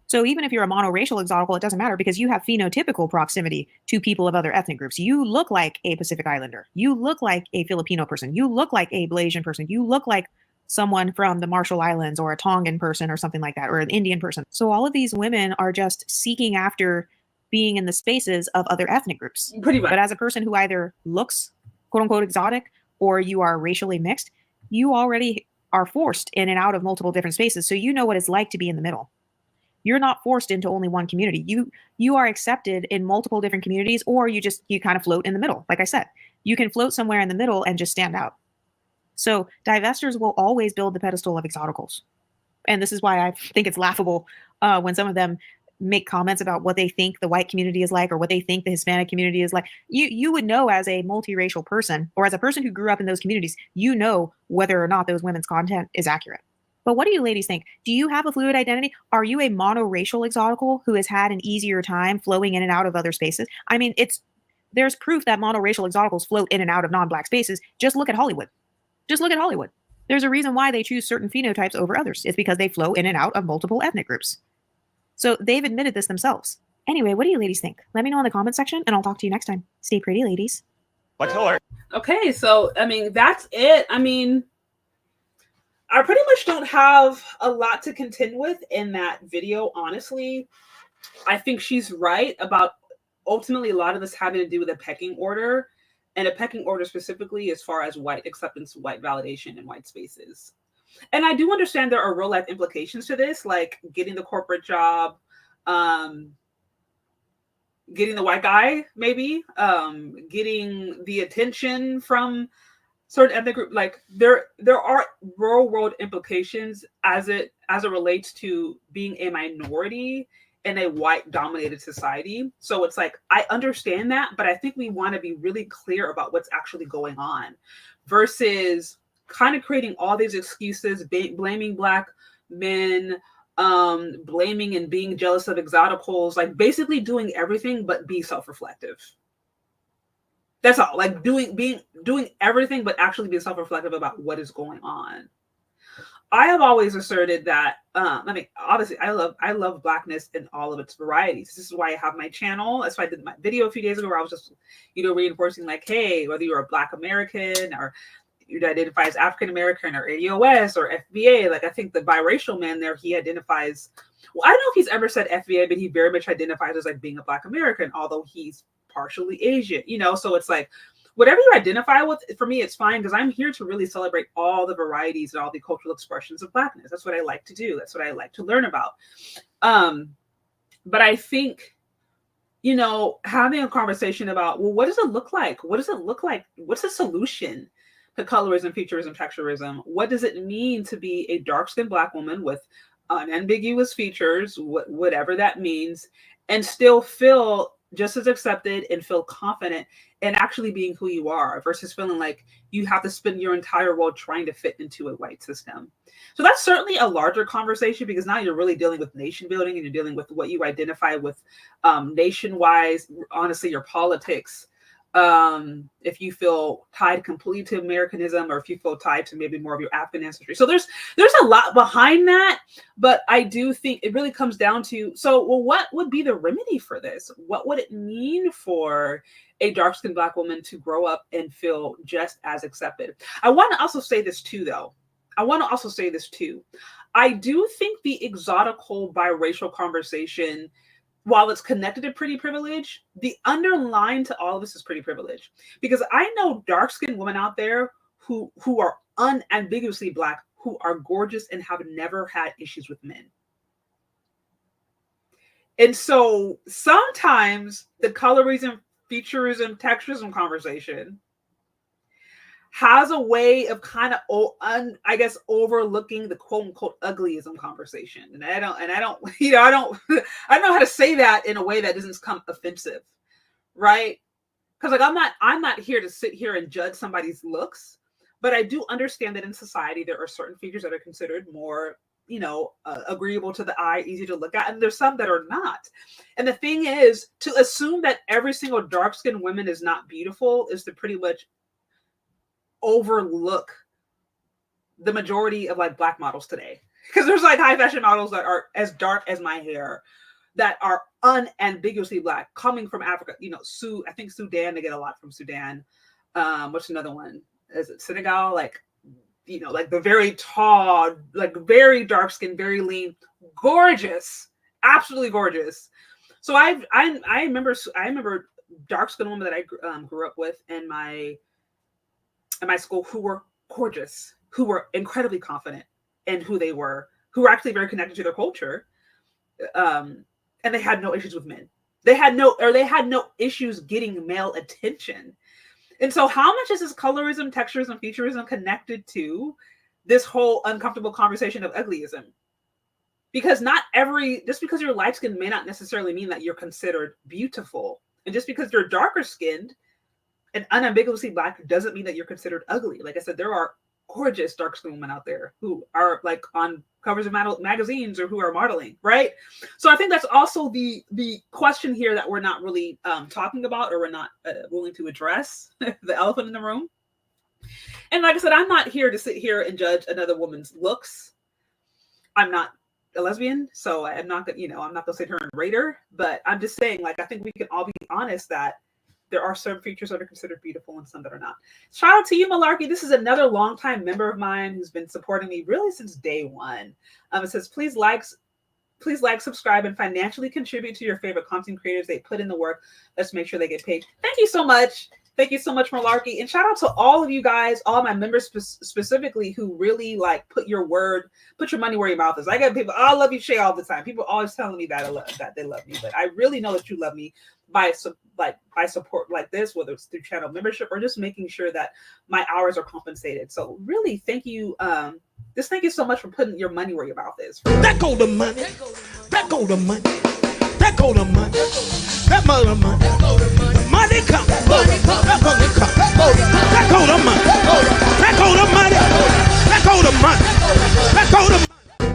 So even if you're a monoracial exotical, it doesn't matter because you have phenotypical proximity to people of other ethnic groups. You look like a Pacific Islander. You look like a Filipino person. You look like a Malaysian person. You look like someone from the Marshall Islands or a Tongan person or something like that, or an Indian person. So all of these women are just seeking after being in the spaces of other ethnic groups. Pretty much. But as a person who either looks quote unquote exotic or you are racially mixed, you already are forced in and out of multiple different spaces. So you know what it's like to be in the middle. You're not forced into only one community. You are accepted in multiple different communities, or you kind of float in the middle. Like I said, you can float somewhere in the middle and just stand out. So divestors will always build the pedestal of exoticals. And this is why I think it's laughable when some of them make comments about what they think the white community is like, or what they think the Hispanic community is like. You would know as a multiracial person, or as a person who grew up in those communities, you know whether or not those women's content is accurate. But what do you ladies think? Do you have a fluid identity? Are you a monoracial exotical who has had an easier time flowing in and out of other spaces? I mean, there's proof that monoracial exoticals float in and out of non-Black spaces. Just look at Hollywood. There's a reason why they choose certain phenotypes over others. It's because they flow in and out of multiple ethnic groups. So they've admitted this themselves. Anyway, what do you ladies think? Let me know in the comment section, and I'll talk to you next time. Stay pretty, ladies. Okay, so I mean, that's it. I mean, I pretty much don't have a lot to contend with in that video, honestly. I think she's right about ultimately a lot of this having to do with a pecking order, and a pecking order specifically as far as white acceptance, white validation, and white spaces. And I do understand there are real life implications to this, like getting the corporate job, getting the white guy, maybe, getting the attention from certain ethnic group. Like there are real world implications as it relates to being a minority in a white dominated society. So it's like, I understand that, but I think we want to be really clear about what's actually going on versus kind of creating all these excuses, blaming Black men, blaming and being jealous of exoticals, like basically doing everything but be self-reflective. That's all. Like doing everything but actually be self-reflective about what is going on. I have always asserted that I mean, obviously I love Blackness in all of its varieties. This is why I have my channel. That's why I did my video a few days ago where I was just, reinforcing like, hey, whether you're a Black American or you identify as African American or ADOS or FBA, like I think the Biracial Man there, he identifies, well, I don't know if he's ever said FBA, but he very much identifies as like being a Black American, although he's partially Asian, so it's like, whatever you identify with, for me, it's fine because I'm here to really celebrate all the varieties and all the cultural expressions of Blackness. That's what I like to do. That's what I like to learn about. But I think, having a conversation about, well, what does it look like? What does it look like? What's the solution to colorism, featureism, texturism? What does it mean to be a dark-skinned Black woman with unambiguous features, whatever that means, and still feel just as accepted and feel confident in actually being who you are versus feeling like you have to spend your entire world trying to fit into a white system. So that's certainly a larger conversation because now you're really dealing with nation building and you're dealing with what you identify with nation-wise, honestly, your politics. If you feel tied completely to Americanism or if you feel tied to maybe more of your African ancestry. So there's a lot behind that, but I do think it really comes down to, what would be the remedy for this? What would it mean for a dark-skinned Black woman to grow up and feel just as accepted? I want to also say this too, though. I do think the exotical biracial conversation, while it's connected to pretty privilege, the underline to all of this is pretty privilege. Because I know dark-skinned women out there who are unambiguously Black, who are gorgeous and have never had issues with men. And so sometimes the colorism, featureism, texturism conversation has a way of kind of, I guess, overlooking the quote unquote uglyism conversation. And I don't, I don't know how to say that in a way that doesn't come offensive, right? Because like I'm not here to sit here and judge somebody's looks, but I do understand that in society there are certain features that are considered more, agreeable to the eye, easy to look at, and there's some that are not. And the thing is, to assume that every single dark-skinned woman is not beautiful is to pretty much overlook the majority of like Black models today, because there's like high fashion models that are as dark as my hair that are unambiguously Black coming from Africa. I think Sudan, they get a lot from Sudan. What's another one? Is it Senegal? Like the very tall, like very dark skin, very lean, gorgeous, absolutely gorgeous. So I remember dark skinned women that I grew up with in my school who were gorgeous, who were incredibly confident in who they were, who were actually very connected to their culture. And they had no issues with men. They had no issues getting male attention. And so how much is this colorism, texturism, featureism connected to this whole uncomfortable conversation of uglyism? Because just because you're light skinned may not necessarily mean that you're considered beautiful. And just because you're darker skinned and unambiguously Black doesn't mean that you're considered ugly. Like I said, there are gorgeous dark skinned women out there who are like on covers of magazines or who are modeling, right? So I think that's also the question here that we're not really talking about, or we're not willing to address, the elephant in the room. And like I said, I'm not here to sit here and judge another woman's looks. I'm not a lesbian, so I'm not gonna, I'm not gonna sit here and rate her. But I'm just saying, like, I think we can all be honest that there are some features that are considered beautiful and some that are not. Shout out to you, Malarkey. This is another longtime member of mine who's been supporting me really since day one. It says, please like, subscribe, and financially contribute to your favorite content creators. They put in the work. Let's make sure they get paid. Thank you so much. Thank you so much, Malarkey. And shout out to all of you guys, all my members specifically, who really like put your money where your mouth is. I got people, I love you, Shay, all the time. People always telling me that they love me, but I really know that you love me by support like this, whether it's through channel membership or just making sure that my hours are compensated. So really, thank you. Just thank you so much for putting your money where your mouth is. That go the money. That go the money. That go the money. That mother money. Money come. That money come. That go the money. That go the money. That go the money. That go the money.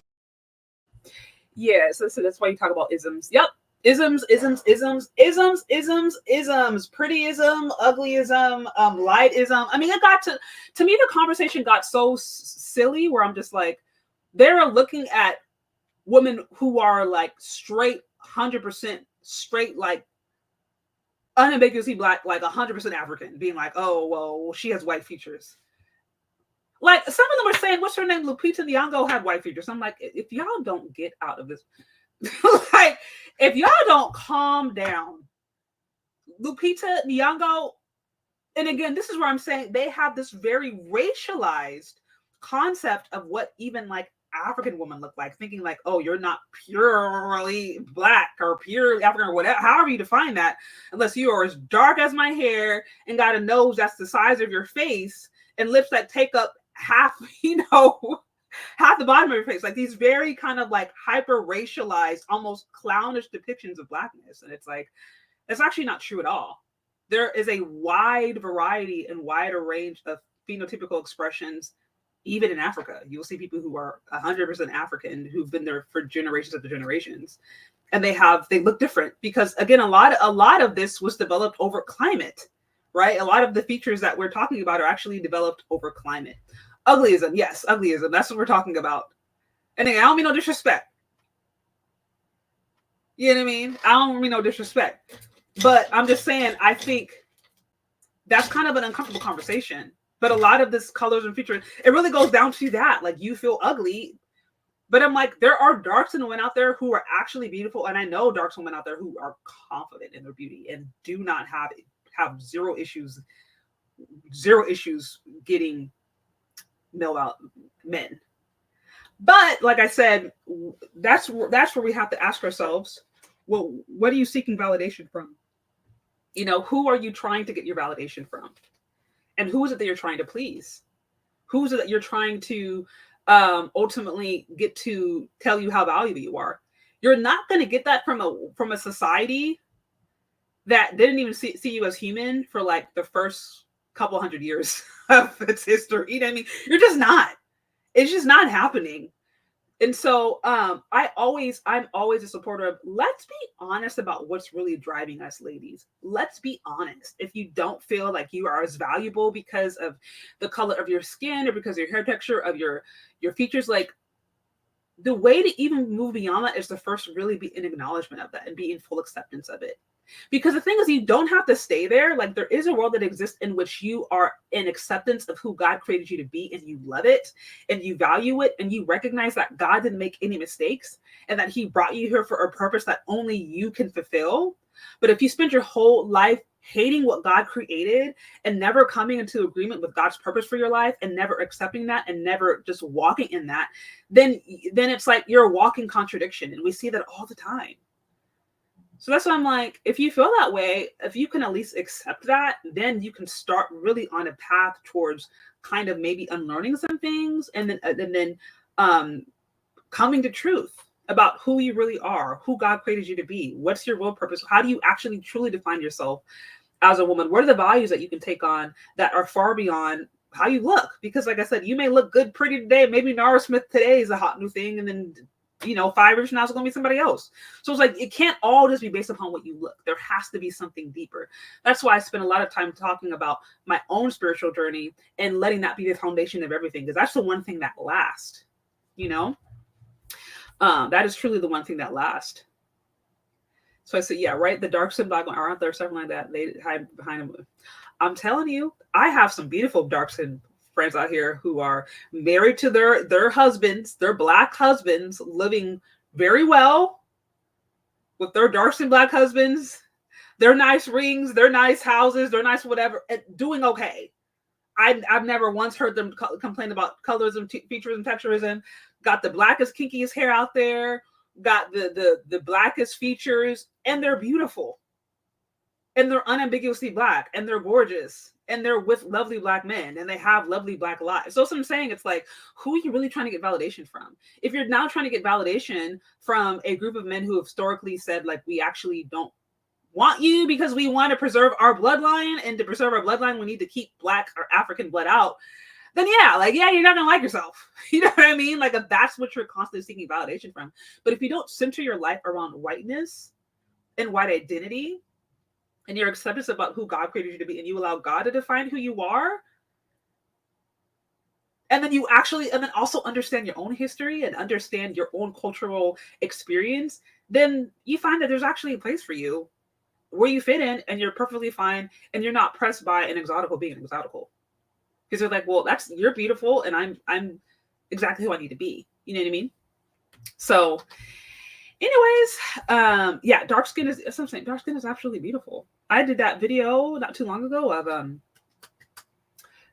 Yes, so that's why you talk about isms. Yep. Isms, prettyism, uglyism, lightism. I mean, it got to me, the conversation got so silly where I'm just like, they're looking at women who are like straight, 100% straight, like unambiguously black, like 100% African, being like, oh, well, she has white features. Like some of them are saying, what's her name? Lupita Nyong'o had white features. I'm like, if y'all don't get out of this, like, if y'all don't calm down, Lupita Nyong'o, and again, this is where I'm saying they have this very racialized concept of what even like African women look like, thinking like, oh, you're not purely black or purely African or whatever, however you define that, unless you are as dark as my hair and got a nose that's the size of your face and lips that take up half, half the bottom of your face, like these very kind of like hyper racialized, almost clownish depictions of blackness. And it's like, it's actually not true at all. There is a wide variety and wider range of phenotypical expressions, even in Africa. You'll see people who are 100% African who've been there for generations after generations, and they look different because, again, a lot of this was developed over climate, right? A lot of the features that we're talking about are actually developed over climate. Uglyism, yes, uglyism. That's what we're talking about. And again, I don't mean no disrespect. You know what I mean? I don't mean no disrespect. But I'm just saying, I think that's kind of an uncomfortable conversation. But a lot of this colors and features, it really goes down to that. Like, you feel ugly. But I'm like, there are dark-skinned women out there who are actually beautiful. And I know dark-skinned women out there who are confident in their beauty and do not have zero issues getting men. But like I said, that's where we have to ask ourselves, well, what are you seeking validation from? Who are you trying to get your validation from? And who is it that you're trying to please? Who is it that you're trying to ultimately get to tell you how valuable you are? You're not going to get that from a society that didn't even see you as human for like the first couple hundred years of its history. You know what I mean? You're just not. It's just not happening. And so I'm always a supporter of, let's be honest about what's really driving us, ladies. Let's be honest. If you don't feel like you are as valuable because of the color of your skin or because of your hair texture, of your features, like, the way to even move beyond that is to first really be in acknowledgement of that and be in full acceptance of it. Because the thing is, you don't have to stay there. Like, there is a world that exists in which you are in acceptance of who God created you to be, and you love it and you value it, and you recognize that God didn't make any mistakes and that he brought you here for a purpose that only you can fulfill. But if you spend your whole life hating what God created and never coming into agreement with God's purpose for your life and never accepting that and never just walking in that, then it's like you're a walking contradiction. And we see that all the time. So that's why I'm like, if you feel that way, if you can at least accept that, then you can start really on a path towards kind of maybe unlearning some things and then coming to truth about who you really are, who God created you to be. What's your real purpose? How do you actually truly define yourself as a woman? What are the values that you can take on that are far beyond how you look? Because like I said, you may look good, pretty today. Maybe Nara Smith today is a hot new thing. And then 5 years from now it's going to be somebody else. So it's like, it can't all just be based upon what you look. There has to be something deeper. That's why I spend a lot of time talking about my own spiritual journey and letting that be the foundation of everything, because that's the one thing that lasts, that is truly the one thing that lasts. So I said, yeah, right. The dark skin black men are out there, something like that. They hide behind them. I'm telling you, I have some beautiful dark skin friends out here who are married to their husbands, their black husbands, living very well with their dark skin black husbands, their nice rings, their nice houses, their nice whatever, and doing okay. I've never once heard them complain about colorism, featurism, texturism. Got the blackest, kinkiest hair out there, got the blackest features, and they're beautiful. And they're unambiguously black, and they're gorgeous, and they're with lovely black men, and they have lovely black lives. So I'm saying, it's like, who are you really trying to get validation from? If you're now trying to get validation from a group of men who have historically said, like, we actually don't want you because we want to preserve our bloodline, and to preserve our bloodline, we need to keep black or African blood out, then you're not gonna like yourself. You know what I mean? Like, if that's what you're constantly seeking validation from. But if you don't center your life around whiteness and white identity, and your acceptance about who God created you to be, and you allow God to define who you are, and then also understand your own history and understand your own cultural experience, then you find that there's actually a place for you where you fit in, and you're perfectly fine, and you're not pressed by an exotical being an exotical. Because they're like, well, you're beautiful, and I'm exactly who I need to be. You know what I mean? So anyways, yeah, dark skin is something. Dark skin is absolutely beautiful. I did that video not too long ago of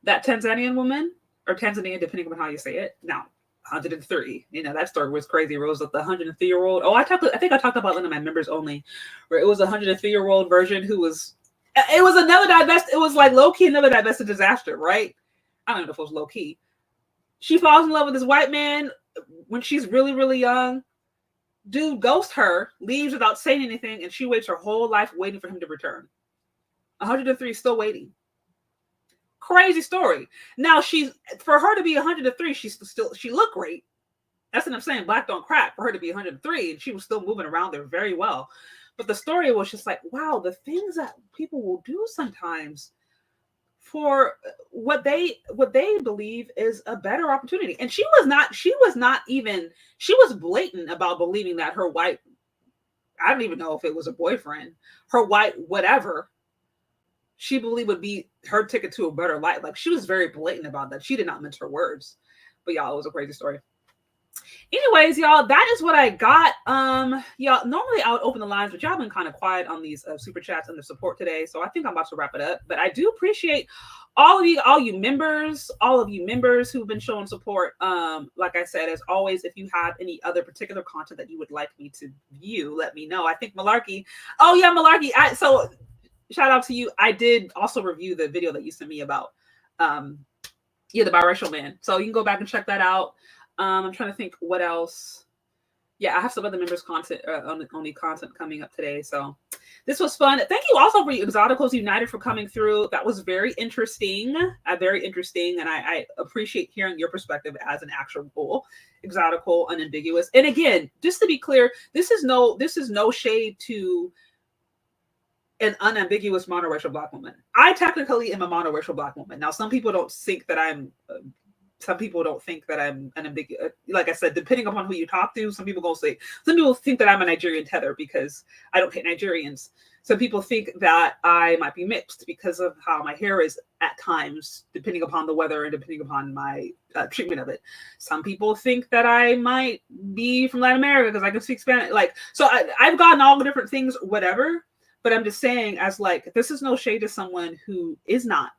that Tanzanian woman, or Tanzania, depending on how you say it. Now, 103. That story was crazy. Rose with the 103-year-old. Oh, I think I talked about one of my members only, where it was a 103-year-old version who was. It was another divest. It was like low key another divested disaster, right? I don't know if it was low key. She falls in love with this white man when she's really, really young. Dude ghosts her, leaves without saying anything, and she waits her whole life waiting for him to return. 103 still waiting. Crazy story. Now, for her to be 103, she looked great. That's what I'm saying. Black don't crack. For her to be 103, and she was still moving around there very well. But the story was just like, wow, the things that people will do sometimes for what they believe is a better opportunity. And she was blatant about believing that her white, I don't even know if it was a boyfriend, her white whatever, she believed would be her ticket to a better life. Like, she was very blatant about that. She did not mince her words. But y'all, it was a crazy story. Anyways, y'all, that is what I got. Y'all, normally I would open the lines, but y'all been kind of quiet on these super chats and the support today. So I think I'm about to wrap it up. But I do appreciate all of you members who've been showing support. Like I said, as always, if you have any other particular content that you would like me to view, let me know. I think Malarkey. Oh yeah, Malarkey. So shout out to you. I did also review the video that you sent me about the Biracial Man. So you can go back and check that out. I'm trying to think what else. Yeah, I have some other members content only content coming up today. So this was fun. Thank you also for Exoticals United for coming through. That was very interesting. And I appreciate hearing your perspective as an actual exotical, unambiguous. And again, just to be clear, this is no shade to an unambiguous monoracial Black woman. I technically am a monoracial Black woman. Now, some people don't think that I'm unambiguous. Like I said, depending upon who you talk to, some people think that I'm a Nigerian tether because I don't hate Nigerians. Some people think that I might be mixed because of how my hair is at times, depending upon the weather and depending upon my treatment of it. Some people think that I might be from Latin America because I can speak Spanish. So I've gotten all the different things, whatever. But I'm just saying, this is no shade to someone who is not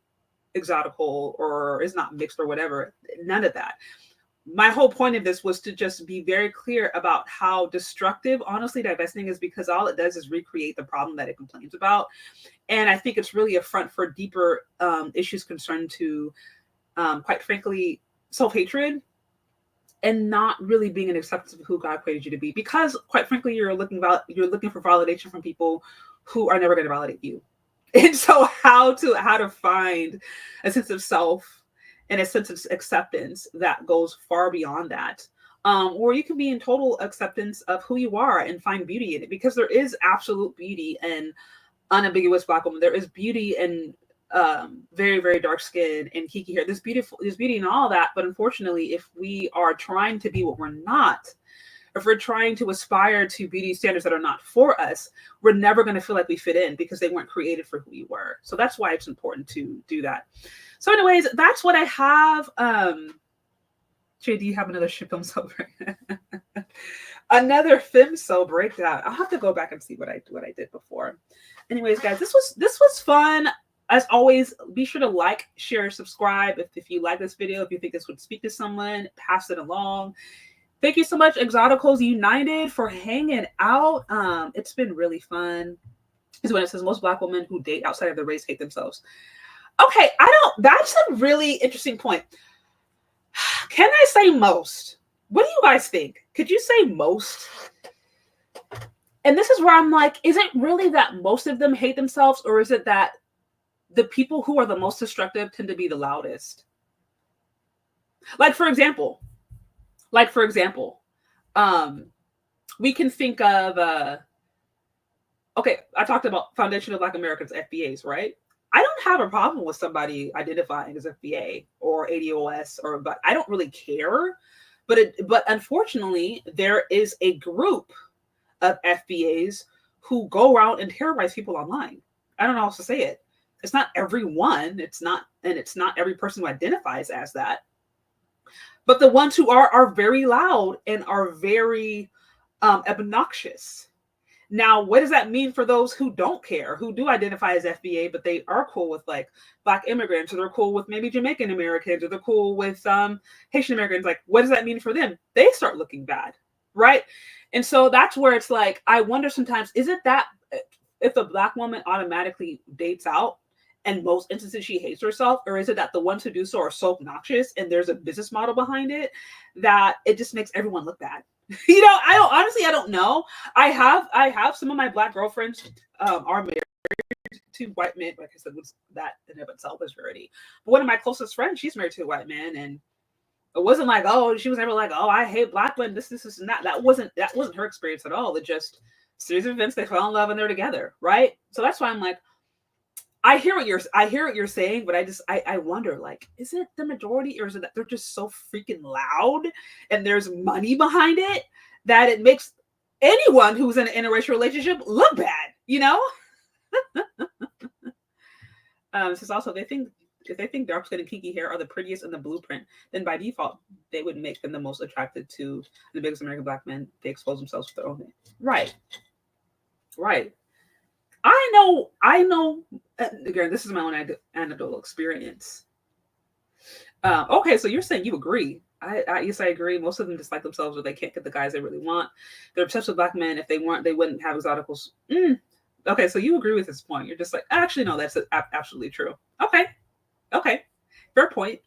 exotical or is not mixed or whatever. None of that. My whole point of this was to just be very clear about how destructive, honestly, divesting is, because all it does is recreate the problem that it complains about. And I think it's really a front for deeper issues concerned to, quite frankly, self-hatred and not really being an acceptance of who God created you to be. Because, quite frankly, you're looking for validation from people who are never going to validate you. And so how to find a sense of self and a sense of acceptance that goes far beyond that, or you can be in total acceptance of who you are and find beauty in it, because there is absolute beauty in unambiguous Black woman. There is beauty in very, very dark skin and kiki hair. There's beauty in all that. But unfortunately, if we are trying to be what we're not, if we're trying to aspire to beauty standards that are not for us, we're never going to feel like we fit in, because they weren't created for who we were. So that's why it's important to do that. So anyways, that's what I have. Jay, do you have another film so another FemSo breakdown? I'll have to go back and see what I did before. Anyways, guys, this was fun. As always, be sure to like, share, subscribe if you like this video. If you think this would speak to someone, pass it along. Thank you so much, Exoticals United, for hanging out. It's been really fun. Is when it says most Black women who date outside of their race hate themselves. Okay, that's a really interesting point. Can I say most? What do you guys think? Could you say most? And this is where I'm like, is it really that most of them hate themselves, or is it that the people who are the most destructive tend to be the loudest? Like for example, we can think of, okay, I talked about Foundation of Black Americans, FBAs, right? I don't have a problem with somebody identifying as FBA or ADOS, but I don't really care. But unfortunately, there is a group of FBAs who go around and terrorize people online. I don't know how else to say it. It's not everyone. It's not every person who identifies as that. But the ones who are very loud and are very obnoxious. Now, what does that mean for those who don't care, who do identify as FBA, but they are cool with like Black immigrants, or they're cool with maybe Jamaican Americans, or they're cool with Haitian Americans? Like, what does that mean for them? They start looking bad, right? And so that's where it's like, I wonder sometimes, is it that if a Black woman automatically dates out, and most instances she hates herself, or is it that the ones who do so are so obnoxious and there's a business model behind it that it just makes everyone look bad? You know, I don't know. I have some of my Black girlfriends are married to white men. Like I said, that in of itself is rarity. But one of my closest friends, she's married to a white man, and it wasn't like, oh, she was never like, oh, I hate Black women, this and that. That wasn't her experience at all. It just series of events, they fell in love and they're together, right? So that's why I'm like, I hear what you're saying, but I wonder, like, is it the majority, or is it that they're just so freaking loud and there's money behind it that it makes anyone who's in an interracial relationship look bad, you know? This is also, if they think dark skin and kinky hair are the prettiest in the blueprint, then by default they would make them the most attracted to the biggest American Black men. They expose themselves to their own thing. Right. I know. Again, this is my own anecdotal experience. Okay, so you're saying you agree. Yes, I agree. Most of them dislike themselves, or they can't get the guys they really want. They're obsessed with Black men. If they weren't, they wouldn't have Exoticals. Okay, so you agree with this point. You're just like, actually, no, that's absolutely true. Okay, fair point.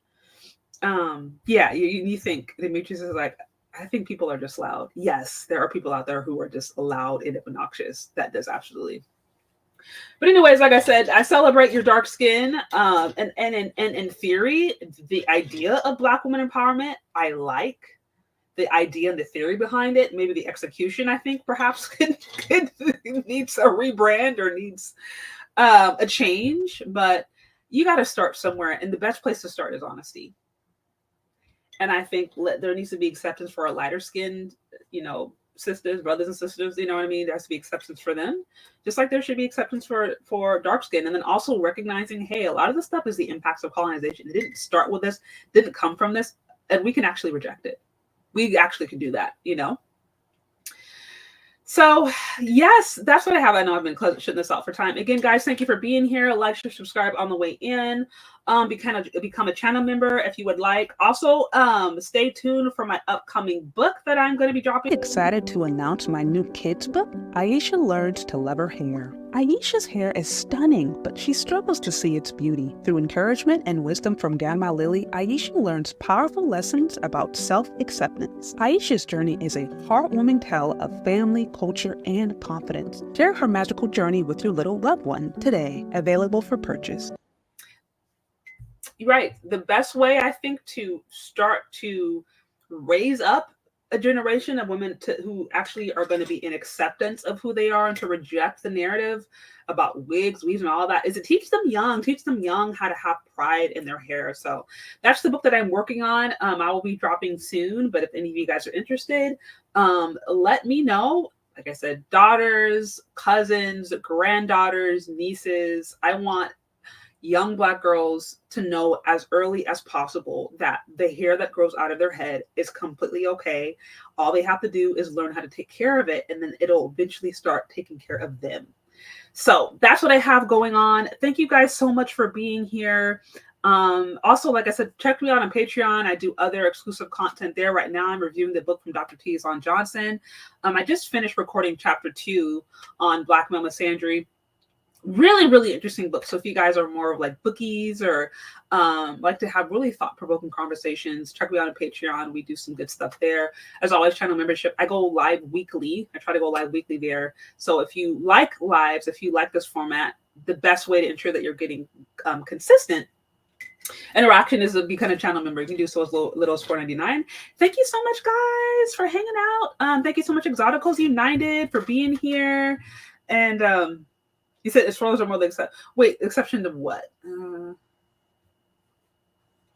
Yeah, you think Demetrius is like, I think people are just loud. Yes, there are people out there who are just loud and obnoxious. That does absolutely. But anyways, like I said, I celebrate your dark skin. And in theory, the idea of Black woman empowerment, I like the idea and the theory behind it. Maybe the execution, I think, perhaps needs a rebrand or needs a change. But you got to start somewhere, and the best place to start is honesty. And I think there needs to be acceptance for a lighter skinned, sisters, brothers and sisters, you know what I mean? There has to be acceptance for them, just like there should be acceptance for dark skin. And then also recognizing, hey, a lot of the stuff is the impacts of colonization. It didn't start with this, didn't come from this, and we can actually reject it. We actually can do that, So yes, that's what I have. I know I've been shutting this out for time. Again, guys, thank you for being here. Like, share, subscribe on the way in. Become a channel member if you would like. Also, stay tuned for my upcoming book that I'm going to be dropping. Excited to announce my new kids book, Aisha Learns to Love Her Hair. Aisha's hair is stunning, but she struggles to see its beauty. Through encouragement and wisdom from Grandma Lily, Aisha learns powerful lessons about self-acceptance. Aisha's journey is a heartwarming tale of family, culture, and confidence. Share her magical journey with your little loved one today. Available for purchase. Right. The best way, I think, to start to raise up a generation of women who actually are going to be in acceptance of who they are and to reject the narrative about wigs, weaves, and all that is to teach them young how to have pride in their hair. So that's the book that I'm working on. I will be dropping soon, but if any of you guys are interested, let me know. Like I said, daughters, cousins, granddaughters, nieces. I want young Black girls to know as early as possible that the hair that grows out of their head is completely okay. All they have to do is learn how to take care of it, and then it'll eventually start taking care of them. So that's what I have going on. Thank you guys so much for being here. Also, like I said, check me out on Patreon. I do other exclusive content there. Right now, I'm reviewing the book from Dr. T. on Johnson. I just finished recording chapter 2 on Black Male Misandry. Really interesting book. So if you guys are more of like bookies or like to have really thought-provoking conversations, check me out on Patreon. We do some good stuff there. As always, channel membership. I go live weekly. I try to go live weekly there. So if you like lives, if you like this format, the best way to ensure that you're getting consistent interaction is to become a channel member. You can do so as little as $4.99. Thank you so much, guys, for hanging out. Thank you so much, Exoticals United, for being here. And you said Swirlers are more like exception to what?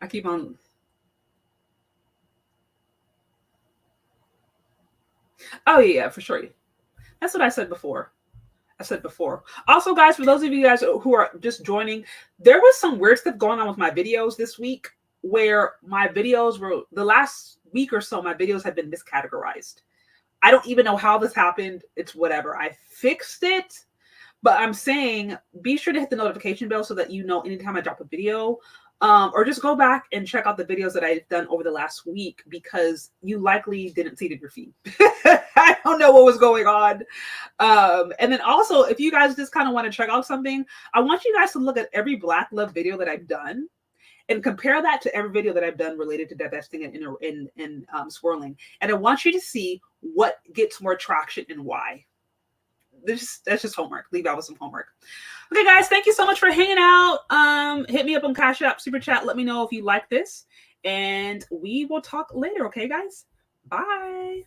I keep on. Oh yeah, for sure. That's what I said before. Also, guys, for those of you guys who are just joining, there was some weird stuff going on with my videos this week where my videos were, the last week or so, my videos have been miscategorized. I don't even know how this happened. It's whatever. I fixed it, but I'm saying be sure to hit the notification bell so that you know anytime I drop a video. Or just go back and check out the videos that I've done over the last week because you likely didn't see it in your feed. I don't know what was going on. And then also, if you guys just kind of want to check out something, I want you guys to look at every Black love video that I've done and compare that to every video that I've done related to divesting and swirling. And I want you to see what gets more traction and why. That's just homework. Leave out with some homework. Okay, guys, thank you so much for hanging out. Hit me up on Cash App, Super Chat. Let me know if you like this. And we will talk later, okay, guys? Bye.